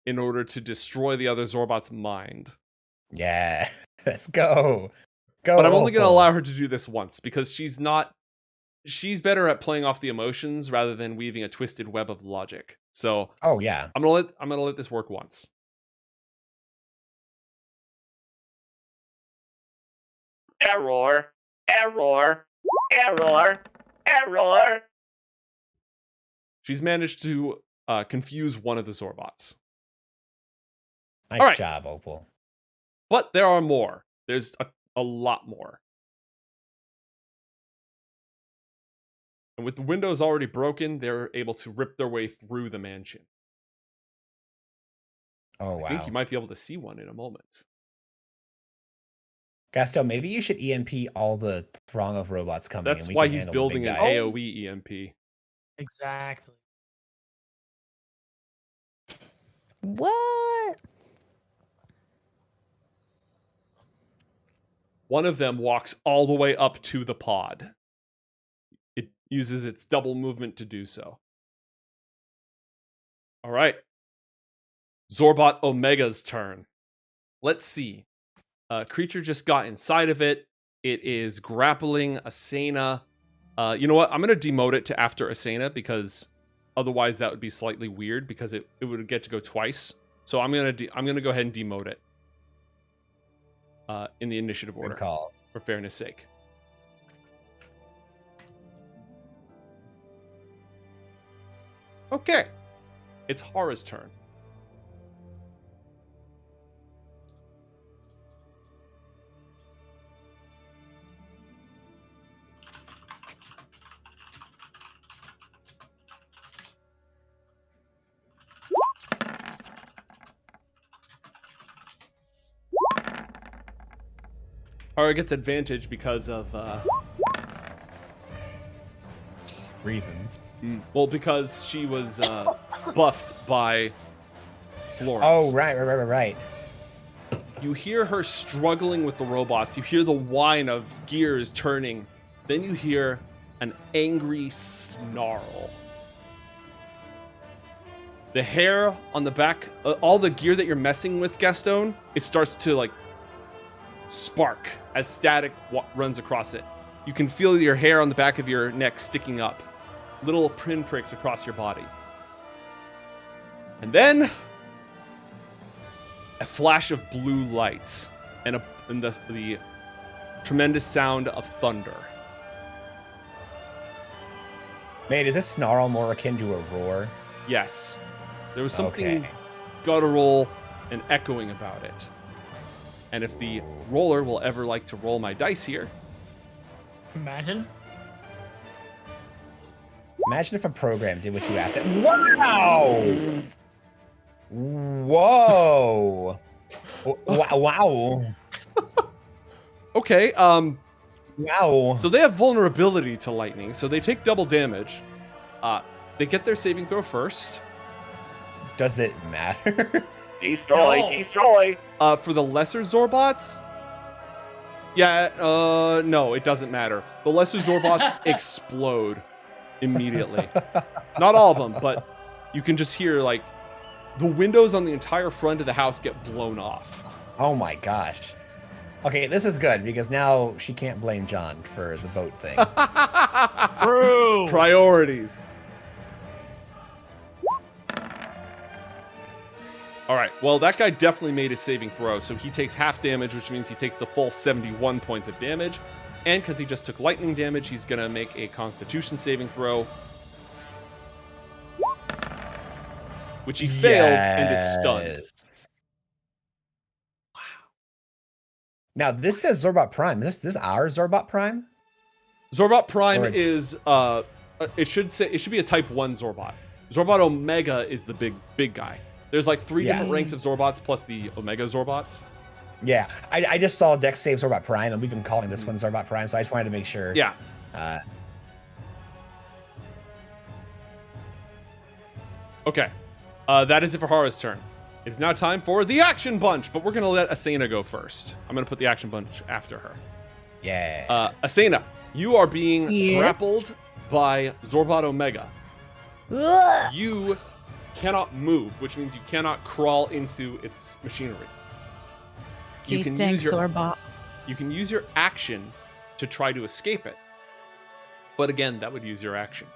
in order to destroy the other Xorbot's mind. Yeah. Let's go. Go. But I'm only going to allow her to do this once because she's better at playing off the emotions rather than weaving a twisted web of logic. So, oh yeah, I'm gonna let this work once. Error! Error! Error! Error! She's managed to confuse one of the Xorbots. Nice job, Opal. But there are more. There's a lot more. And with the windows already broken, they're able to rip their way through the mansion. Oh, wow. I think you might be able to see one in a moment. Gastone, maybe you should EMP all the throng of robots coming. That's why he's building an AoE EMP. Exactly. What? One of them walks all the way up to the pod. It uses its double movement to do so. All right. Xorbot Omega's turn. Let's see. Creature just got inside of it. It is grappling Asena. You know what? I'm going to demote it to after Asena because otherwise that would be slightly weird because it would get to go twice. So I'm going to go ahead and demote it in the initiative order. Good call. For fairness sake. Okay. It's Haura's turn. Haura gets advantage because of reasons. Well, because she was buffed by Florence. Oh, right. You hear her struggling with the robots. You hear the whine of gears turning. Then you hear an angry snarl. The hair on the back, all the gear that you're messing with, Gastone, it starts to like spark as static runs across it. You can feel your hair on the back of your neck sticking up. Little pinpricks across your body. And then a flash of blue lights and the tremendous sound of thunder. Mate, is this snarl more akin to a roar? Yes. There was something guttural and echoing about it. And if the roller will ever like to roll my dice here. Imagine if a program did what you asked it. Wow! Whoa! Wow! Okay, wow. So they have vulnerability to lightning, so they take double damage. They get their saving throw first. Does it matter? Destroy. For the lesser Xorbots, no, it doesn't matter. The lesser Xorbots explode immediately. Not all of them, but you can just hear like the windows on the entire front of the house get blown off. Oh my gosh. Okay, this is good because now she can't blame John for the boat thing. True. Priorities. All right, well, that guy definitely made a saving throw, so he takes half damage, which means he takes the full 71 points of damage. And because he just took lightning damage, he's going to make a Constitution saving throw, which he fails and is stunned. Wow. Now, this says Xorbot Prime. Is this our Xorbot Prime? Xorbot Prime is, it should be a Type 1 Xorbot. Xorbot Omega is the big guy. There's like 3 different ranks of Xorbots plus the Omega Xorbots. Yeah, I just saw Dex save Xorbot Prime, and we've been calling this one Xorbot Prime, so I just wanted to make sure. Yeah. Okay. That is it for Haura's turn. It's now time for the Action Bunch, but we're going to let Asena go first. I'm going to put the Action Bunch after her. Yeah. Asena, you are being grappled by Xorbot Omega. You cannot move, which means you cannot crawl into its machinery. You can use your action to try to escape it. But again, that would use your action.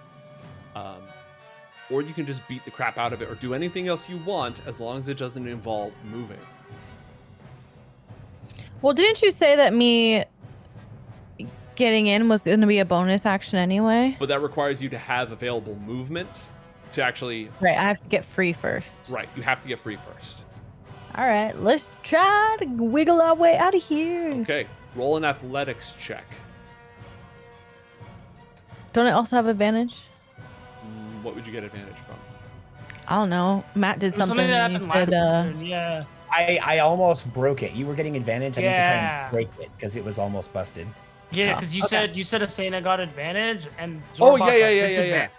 Or you can just beat the crap out of it or do anything else you want as long as it doesn't involve moving. Well, didn't you say that me getting in was going to be a bonus action anyway? But that requires you to have available movement to actually... Right, I have to get free first. Right, you have to get free first. All right, let's try to wiggle our way out of here. Okay, roll an athletics check. Don't I also have advantage? What would you get advantage from? I don't know. Matt did It was something. that And happened he last said, turn, yeah. I almost broke it. You were getting advantage. I need to try Yeah. and break it because it was almost busted. Yeah, Oh, because you okay. said Asana got advantage and Oh, Xorbot got yeah. disadvantage.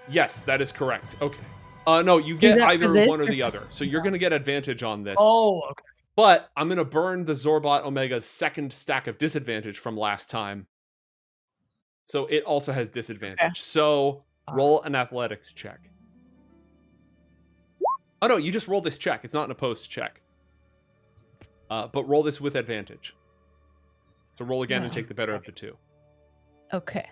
Yes, that is correct. Okay. No, you get that for either this one or or the other. So you're going to get advantage on this. Oh, okay. But I'm going to burn the Xorbot Omega's second stack of disadvantage from last time. So it also has disadvantage. Okay. So roll an athletics check. Oh, no, you just roll this check. It's not an opposed check. But roll this with advantage. So roll again and take the better of the two. okay.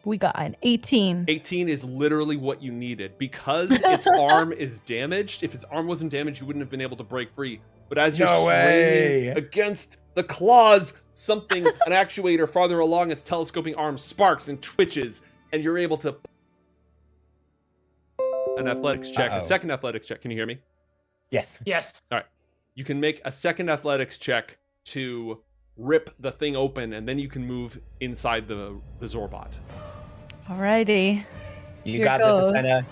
We got an 18. 18 is literally what you needed. Because its arm is damaged, if its arm wasn't damaged, you wouldn't have been able to break free. But as you're No way. straining against the claws, an actuator farther along its telescoping arm sparks and twitches, and you're able to... An athletics check, a second athletics check. Can you hear me? Yes. Yes. All right. You can make a second athletics check to rip the thing open, and then you can move inside the Xorbot. Alrighty. You Here got goes. this, Asana.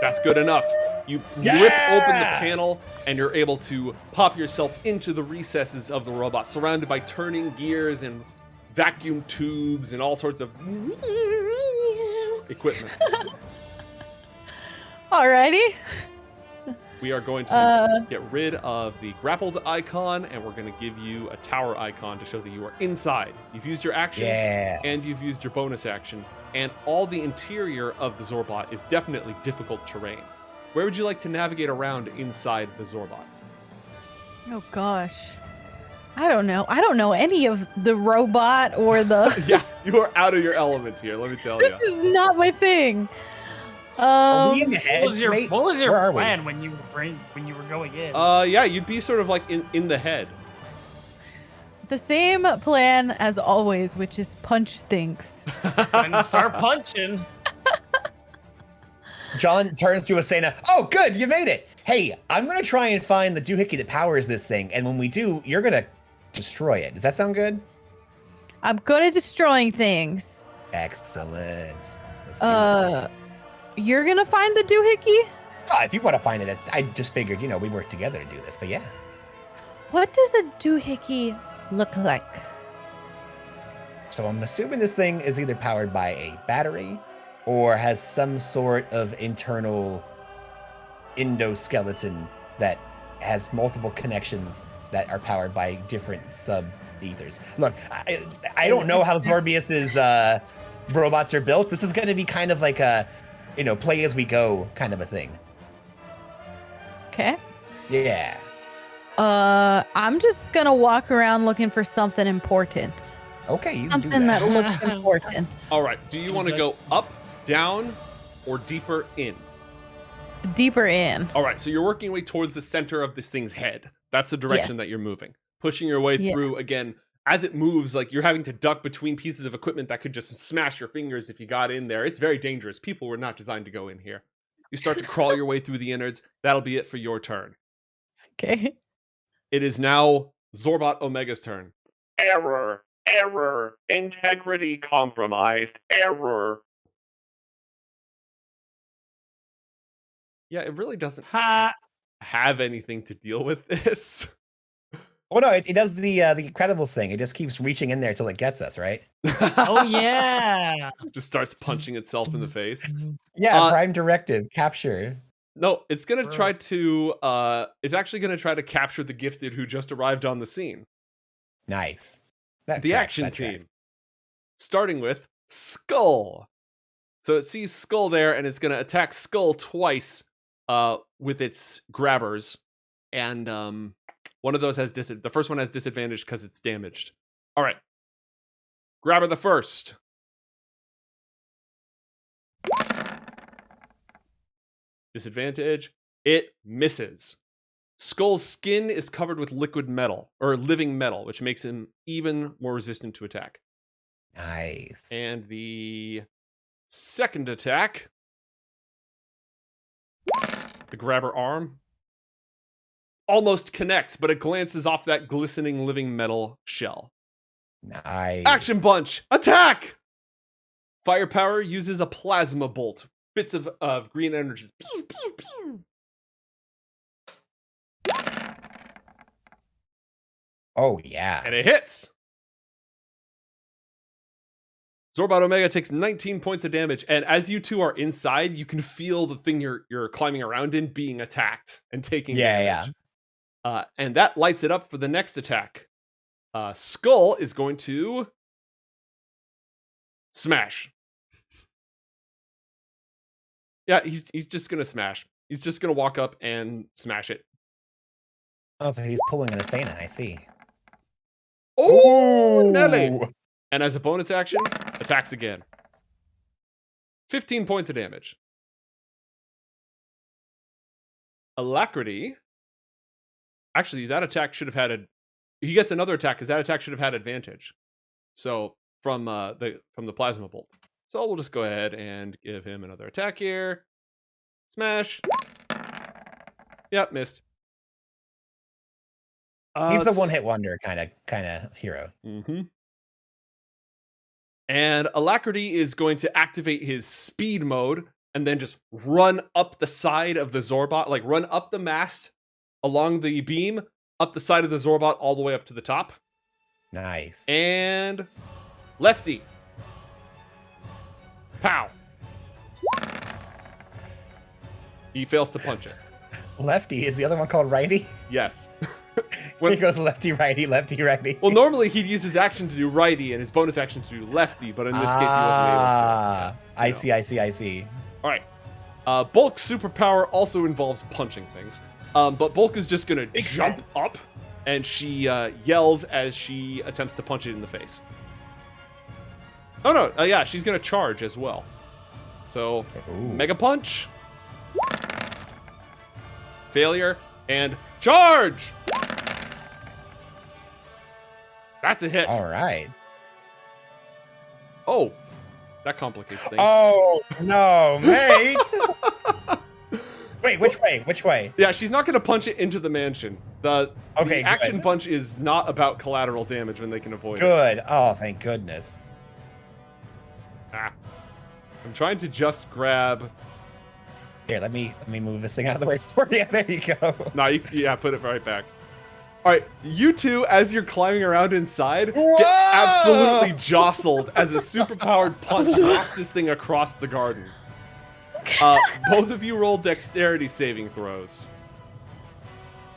That's good enough. You Yeah! rip open the panel, and you're able to pop yourself into the recesses of the robot, surrounded by turning gears and vacuum tubes and all sorts of equipment. Alrighty. We are going to get rid of the grappled icon, and we're going to give you a tower icon to show that you are inside. You've used your action, Yeah. and you've used your bonus action, and all the interior of the Xorbot is definitely difficult terrain. Where would you like to navigate around inside the Xorbot? Oh gosh. I don't know. I don't know any of the robot or the. Yeah, you are out of your element here, let me tell This you. is not my thing. Are we in the head, What was your mate? What was Where your are we? plan when you were going in? Yeah, you'd be sort of like in the head. The same plan as always, which is punch things. And start punching. John turns to Asana. Oh, good, you made it. Hey, I'm gonna try and find the doohickey that powers this thing, and when we do, you're gonna destroy it. Does that sound good? I'm good at destroying things. Excellent. Let's do this. You're gonna find the doohickey? If you want to find it, I just figured, we work together to do this. But yeah. What does a doohickey look like? So I'm assuming this thing is either powered by a battery or has some sort of internal endoskeleton that has multiple connections that are powered by different sub-ethers. Look, I don't know how Xorbius's robots are built. This is going to be kind of like a, play as we go kind of a thing. Okay. Yeah. I'm just gonna walk around looking for something important. Okay, you can do Something that. that looks important. All right, do you want to go up, down, or deeper in? Deeper in. All right, so you're working your way towards the center of this thing's head. That's the direction that you're moving. Pushing your way through, again, as it moves, like you're having to duck between pieces of equipment that could just smash your fingers if you got in there. It's very dangerous. People were not designed to go in here. You start to crawl your way through the innards. That'll be it for your turn. Okay. It is now Xorbot Omega's turn. Error. Error. Integrity compromised. Error. Yeah, it really doesn't Ha! have anything to deal with this. Oh no, it does the Incredibles thing. It just keeps reaching in there till it gets us, right? Oh yeah. Just starts punching itself in the face. Yeah, Prime Directive, capture. No, it's gonna try to it's actually gonna try to capture the gifted who just arrived on the scene. Nice. The action team. Starting with Skull. So it sees Skull there and it's gonna attack Skull twice with its grabbers. And one of those has the first one has disadvantage because it's damaged. Alright. Grabber the first. Disadvantage. It misses. Skull's skin is covered with liquid metal, or living metal, which makes him even more resistant to attack. Nice. And the second attack to grab her arm. Almost connects, but it glances off that glistening living metal shell. Nice. Action punch! Attack! Firepower uses a plasma bolt. Bits of green energy. Pew, pew, pew. Oh, yeah. And it hits! Xorbot Omega takes 19 points of damage, and as you two are inside, you can feel the thing you're climbing around in being attacked and taking damage. Yeah. And that lights it up for the next attack. Skull is going to smash. Yeah, he's just gonna smash. He's just gonna walk up and smash it. Oh, so he's pulling an Asana, I see. Oh, Nelly! And as a bonus action, attacks again. 15 points of damage. Alacrity. Actually, that attack should have had he gets another attack because that attack should have had advantage. So from the plasma bolt. So we'll just go ahead and give him another attack here. Smash. Yep, missed. He's the one-hit wonder kind of hero. Mm-hmm. And Alacrity is going to activate his speed mode and then just run up the side of the Xorbot, like run up the mast along the beam, up the side of the Xorbot all the way up to the top. Nice. And lefty. Pow. He fails to punch it. Lefty, is the other one called righty? Yes. When he goes lefty, righty, lefty, righty. Well, normally he'd use his action to do righty and his bonus action to do lefty, but in this case he wasn't able to. I see. All right. Bulk's superpower also involves punching things. But Bulk is just going to jump up, and she yells as she attempts to punch it in the face. Oh, no. Yeah, she's going to charge as well. So, Mega Punch. Failure. And charge! That's a hit. All right. Oh, that complicates things. Oh, no, mate. Wait, which way? Which way? Yeah, she's not going to punch it into the mansion. The action good. punch is not about collateral damage when they can avoid it. Good. Oh, thank goodness. I'm trying to just grab... Here, let me move this thing out of the way for you. There you go. No, put it right back. All right, you two, as you're climbing around inside, Whoa! get absolutely jostled as a superpowered punch knocks this thing across the garden. Both of you roll dexterity saving throws.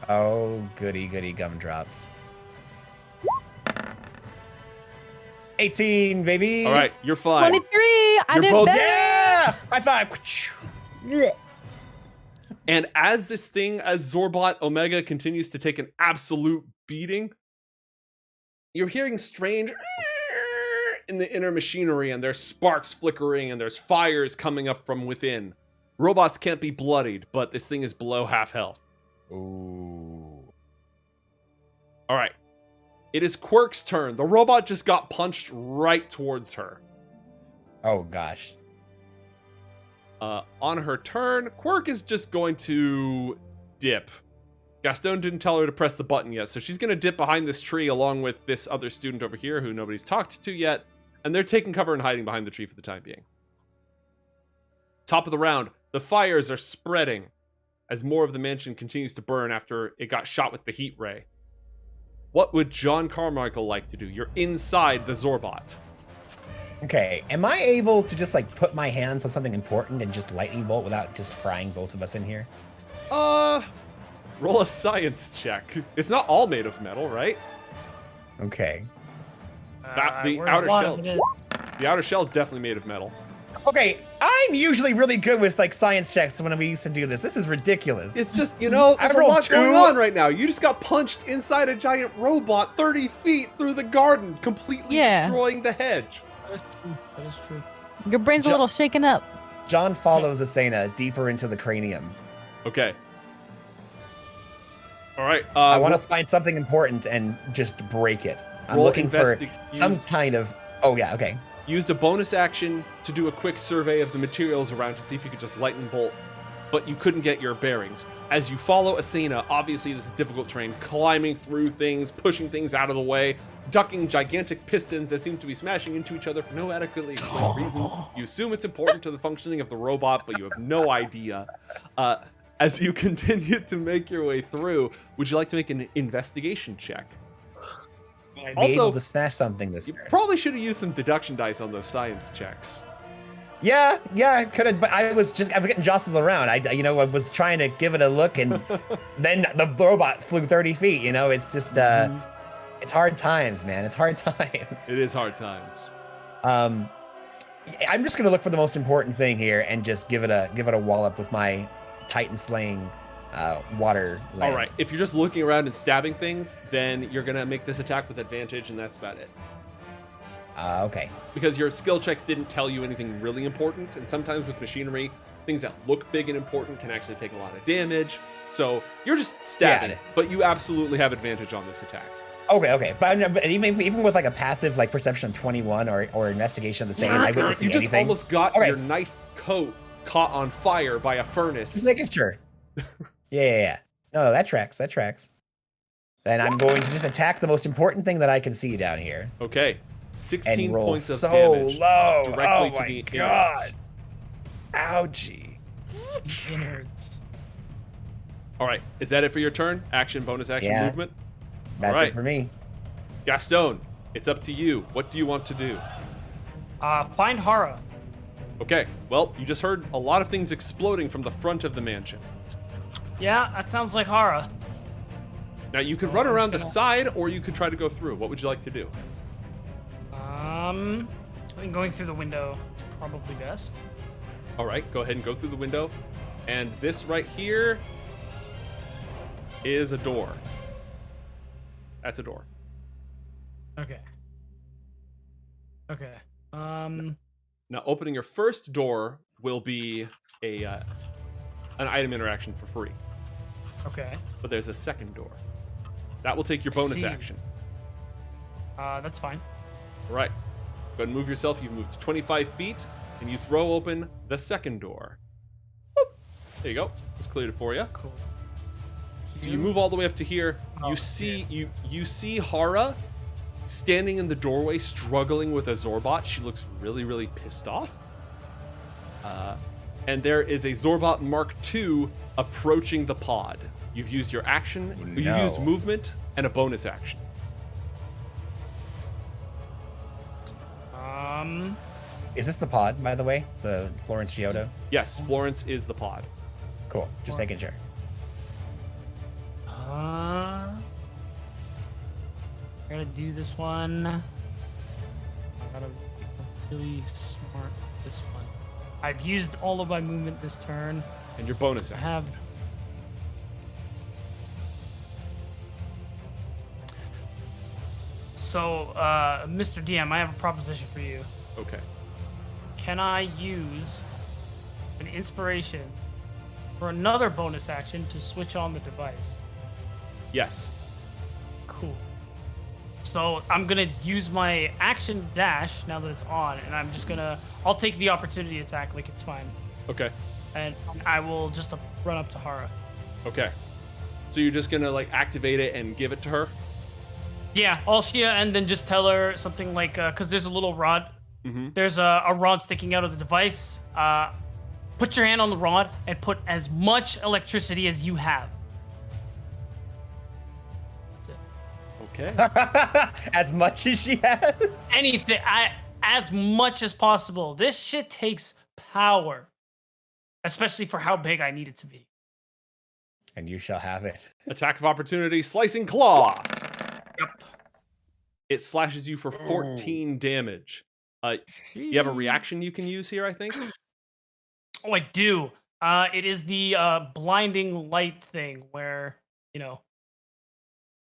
Oh, goody gumdrops. 18, baby. All right, you're fine. 23. I You're did both- better. Yeah, I thought. Blech. And as Xorbot Omega continues to take an absolute beating, you're hearing strange in the inner machinery, and there's sparks flickering, and there's fires coming up from within. Robots can't be bloodied, but this thing is below half health. Ooh. All right. It is Quirk's turn. The robot just got punched right towards her. Oh gosh. On her turn, Quirk is just going to dip. Gastone didn't tell her to press the button yet, so she's going to dip behind this tree along with this other student over here who nobody's talked to yet, and they're taking cover and hiding behind the tree for the time being. Top of the round, the fires are spreading as more of the mansion continues to burn after it got shot with the heat ray. What would John Carmichael like to do? You're inside the Xorbot. Okay, am I able to just like put my hands on something important and just lightning bolt without just frying both of us in here? Roll a science check. It's not all made of metal, right? Okay. The outer shell is definitely made of metal. Okay, I'm usually really good with like science checks when we used to do this. This is ridiculous. It's just, there's a lot going on right now. You just got punched inside a giant robot 30 feet through the garden, completely destroying the hedge. That is true. Your brain's a little shaken up. John follows Asana deeper into the cranium. Okay. All right. I want to find something important and just break it. I'm looking for some kind of... Oh, yeah, okay. Used a bonus action to do a quick survey of the materials around to see if you could just lightning bolt but you couldn't get your bearings. As you follow Asena, obviously this is difficult terrain, climbing through things, pushing things out of the way, ducking gigantic pistons that seem to be smashing into each other for no adequately explained reason. You assume it's important to the functioning of the robot, but you have no idea. As you continue to make your way through, would you like to make an investigation check? I'd be able to smash something this You turn. probably should have used some deduction dice on those science checks. Yeah, I could have, but I was getting jostled around. I was trying to give it a look, and then the robot flew 30 feet. It's just, it's hard times, man. It's hard times. It is hard times. I'm just gonna look for the most important thing here and just give it a wallop with my Titan slaying water lance. All right, if you're just looking around and stabbing things, then you're gonna make this attack with advantage, and that's about it. Okay. Because your skill checks didn't tell you anything really important, and sometimes with machinery, things that look big and important can actually take a lot of damage. So you're just stabbing, but you absolutely have advantage on this attack. Okay. But even with like a passive like perception of 21 or investigation of the same, I wouldn't see anything. You just almost got your nice coat caught on fire by a furnace. Just making sure. Yeah. No, that tracks. Then I'm going to just attack the most important thing that I can see down here. Okay. 16 points of so damage. Low. Directly oh to the my god. innards. Ouchie. Innards. All right. Is that it for your turn? Action, bonus action, movement? That's it for me. Gastone, it's up to you. What do you want to do? Find Haura. Okay. Well, you just heard a lot of things exploding from the front of the mansion. Yeah, that sounds like Haura. Now, you could run around the side, or you could try to go through. What would you like to do? I think going through the window is probably best. All right, go ahead and go through the window. And this right here is a door. That's a door. Okay. Now, opening your first door will be an item interaction for free. Okay. But there's a second door. That will take your bonus action. That's fine. All right. Go ahead and move yourself. You've moved 25 feet, and you throw open the second door. Boop. There you go. Just cleared it for you. Cool. So you move all the way up to here. You see Haura standing in the doorway, struggling with a Xorbot. She looks really, really pissed off. And there is a Xorbot Mark II approaching the pod. You've used your action. You've used movement and a bonus action. Is this the pod, by the way? The Florence Giotto? Yes, Florence is the pod. Cool. Just making sure. I gotta do this one. I gotta be really smart with this one. I've used all of my movement this turn. And your bonus action. I have. So, Mr. DM, I have a proposition for you. Okay. Can I use an inspiration for another bonus action to switch on the device? Yes. Cool. So I'm gonna use my action dash now that it's on, and I'm just gonna, I'll take the opportunity attack like it's fine. Okay. And I will just run up to Haura. Okay. So you're just gonna like activate it and give it to her? Yeah, and then just tell her something like, because there's a little rod. Mm-hmm. There's a rod sticking out of the device. Put your hand on the rod and put as much electricity as you have. That's it. Okay. As much as she has? Anything, as much as possible. This shit takes power, especially for how big I need it to be. And you shall have it. Attack of opportunity, slicing claw. Yep. It slashes you for 14 damage. You have a reaction you can use here, I think? Oh, I do. It is the blinding light thing where, right.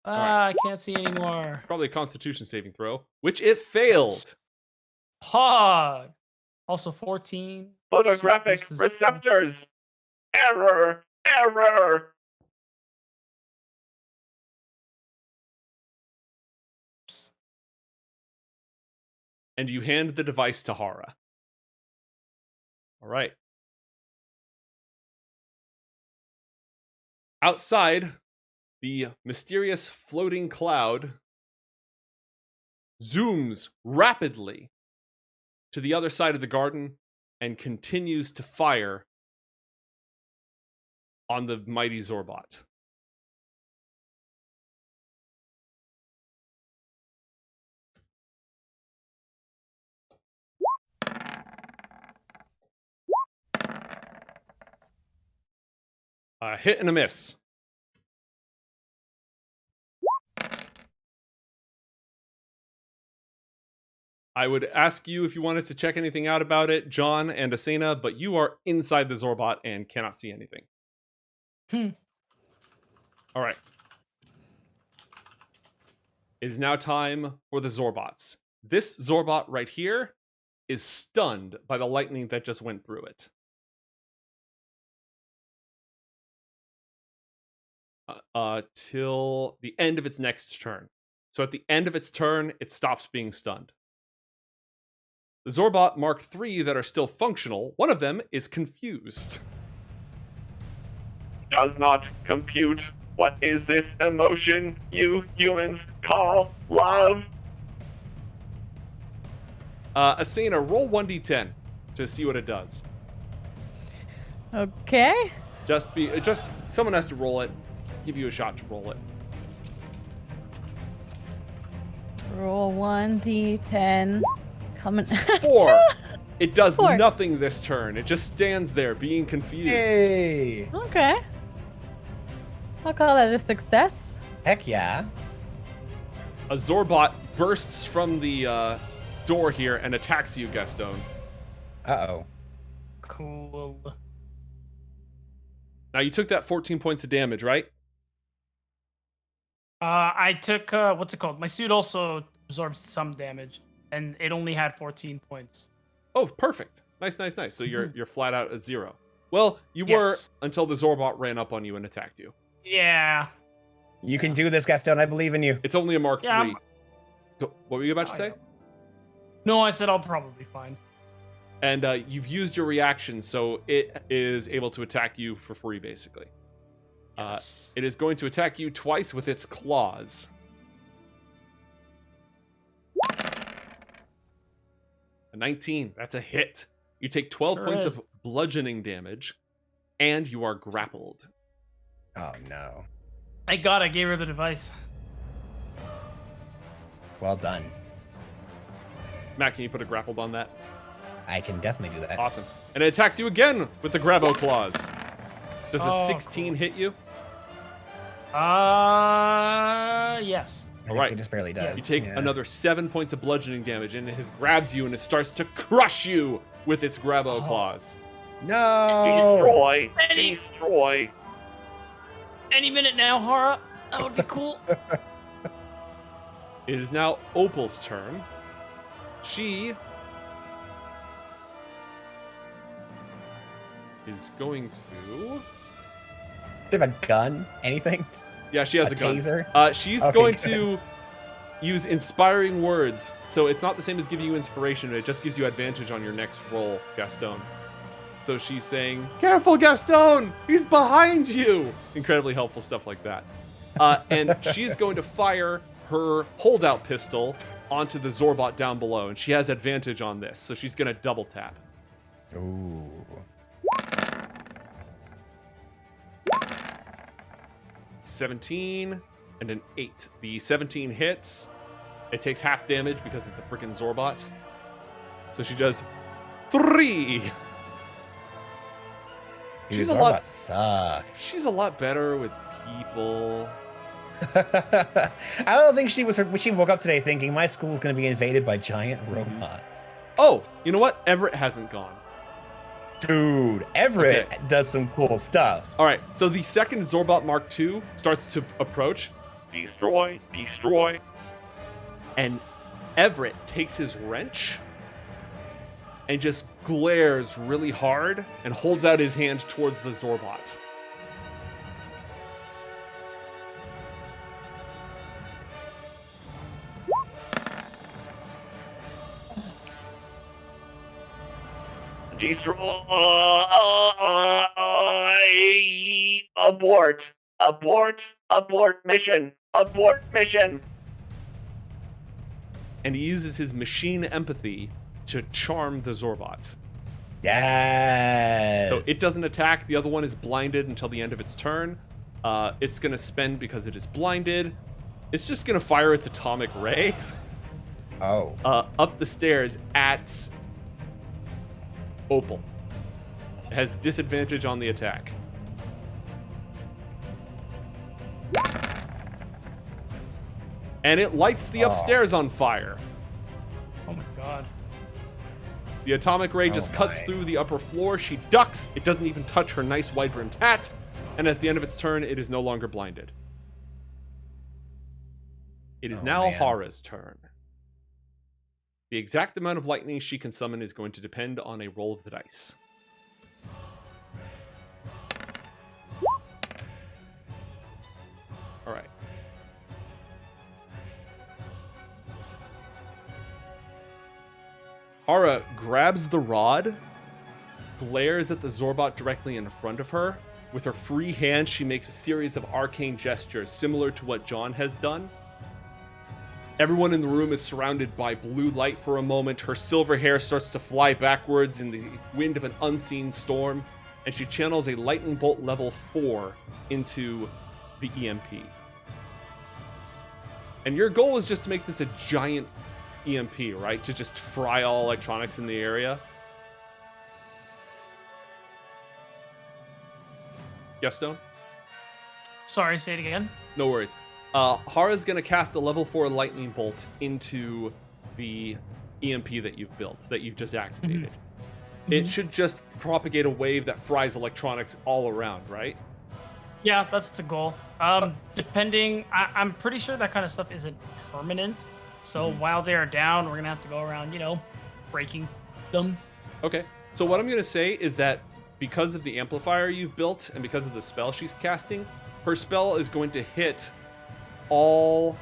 I can't see anymore. Probably a Constitution saving throw, which it failed. Hog. Also 14. Photographic receptors. Error. And you hand the device to Haura. All right. Outside, the mysterious floating cloud zooms rapidly to the other side of the garden and continues to fire on the mighty Xorbot. A hit and a miss. I would ask you if you wanted to check anything out about it, John and Asena, but you are inside the Xorbot and cannot see anything. All right. It is now time for the Xorbots. This Xorbot right here is stunned by the lightning that just went through it. Till the end of its next turn. So at the end of its turn, it stops being stunned. The Xorbot Mark III that are still functional, one of them is confused. Does not compute. What is this emotion you humans call love? Asena, roll 1d10 to see what it does. Okay. Just someone has to roll it. Give you a shot to roll it. Roll 1d10. Coming. 4. It does 4. nothing this turn. It just stands there being confused. Hey. Okay. I'll call that a success. Heck yeah. A Xorbot bursts from the door here and attacks you, Gastone. Uh-oh. Cool. Now you took that 14 points of damage, right? I took what's it called? My suit also absorbs some damage, and it only had 14 points. Oh, perfect. Nice. So you're flat out at 0. Well, you were until the Xorbot ran up on you and attacked you. Yeah. You can do this, Gastone. I believe in you. It's only a Mark Yeah, III. What were you about to say? No, I said I'll probably be fine. And you've used your reaction, so it is able to attack you for free, basically. Yes. It is going to attack you twice with its claws. A 19. That's a hit. You take 12 points of bludgeoning damage, and you are grappled. Oh, no. Thank God I gave her the device. Well done. Matt, can you put a grappled on that? I can definitely do that. Awesome. And it attacks you again with the grabo claws. Does a 16 cool. hit you? Yes. All right. It just barely does. You take another 7 points of bludgeoning damage, and it has grabbed you, and it starts to crush you with its grabo claws. No! Destroy! Any minute now, Haura. That would be cool. It is now Opal's turn. She is going to... Do you have a gun? Anything? Yeah, she has a gun. Taser? She's Okay, going good. to use inspiring words. So it's not the same as giving you inspiration. It just gives you advantage on your next roll, Gastone. So she's saying, "Careful, Gastone! He's behind you!" Incredibly helpful stuff like that. And she's going to fire her holdout pistol onto the Xorbot down below. And she has advantage on this. So she's going to double tap. Ooh. 17 and an 8. The 17 hits. It takes half damage because it's a freaking Xorbot. So she does 3. She's a lot suck. She's a lot better with people. I don't think she was when she woke up today thinking my school's going to be invaded by giant robots. Oh, you know what? Everett hasn't gone. Dude, Everett does some cool stuff. All right, so the second Xorbot Mark II starts to approach. Destroy! And Everett takes his wrench and just glares really hard and holds out his hand towards the Xorbot. Destroy! Abort! Abort! Abort mission! Abort mission! And he uses his machine empathy to charm the Xorbot. Yes. So it doesn't attack. The other one is blinded until the end of its turn. It's going to spend because it is blinded. It's just going to fire its atomic ray. Oh. Up the stairs at Opal. It has disadvantage on the attack. And it lights the upstairs on fire. Oh my god. The atomic ray just cuts through the upper floor. She ducks. It doesn't even touch her nice wide-brimmed hat. And at the end of its turn, it is no longer blinded. It is now Haura's turn. The exact amount of lightning she can summon is going to depend on a roll of the dice. All right. Haura grabs the rod, glares at the Xorbot directly in front of her. With her free hand, she makes a series of arcane gestures similar to what John has done. Everyone in the room is surrounded by blue light for a moment. Her silver hair starts to fly backwards in the wind of an unseen storm, and she channels a lightning bolt level 4 into the EMP. And your goal is just to make this a giant EMP, right? To just fry all electronics in the area. Gastone? Sorry, say it again. No worries. Haura's going to cast a level 4 lightning bolt into the EMP that you've built, that you've just activated. Mm-hmm. It should just propagate a wave that fries electronics all around, right? Yeah, that's the goal. Depending, I'm pretty sure that kind of stuff isn't permanent. So while they're down, we're going to have to go around, breaking them. Okay. So what I'm going to say is that because of the amplifier you've built and because of the spell she's casting, her spell is going to hit all...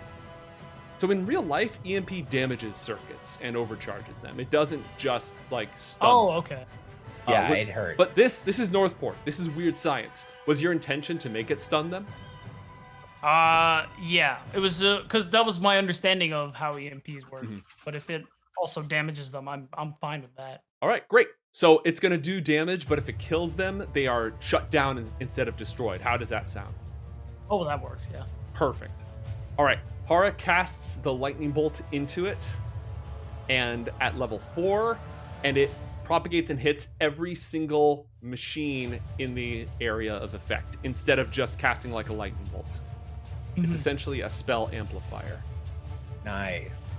So in real life, EMP damages circuits and overcharges them. It doesn't just, stun them. Okay. Yeah, it hurts. But this is Northport. This is weird science. Was your intention to make it stun them? Yeah. It was, because that was my understanding of how EMPs work. Mm-hmm. But if it also damages them, I'm fine with that. All right, great. So it's going to do damage, but if it kills them, they are shut down instead of destroyed. How does that sound? Oh, well, that works, yeah. Perfect. All right, Haura casts the lightning bolt into it, and at level 4, and it propagates and hits every single machine in the area of effect, instead of just casting like a lightning bolt. Mm-hmm. It's essentially a spell amplifier. Nice.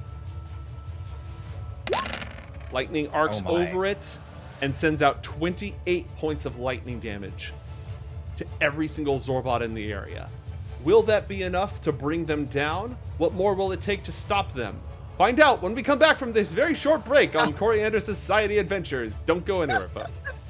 Lightning arcs over it and sends out 28 points of lightning damage to every single Xorbot in the area. Will that be enough to bring them down? What more will it take to stop them? Find out when we come back from this very short break on Coriander Society Adventures. Don't go anywhere, folks.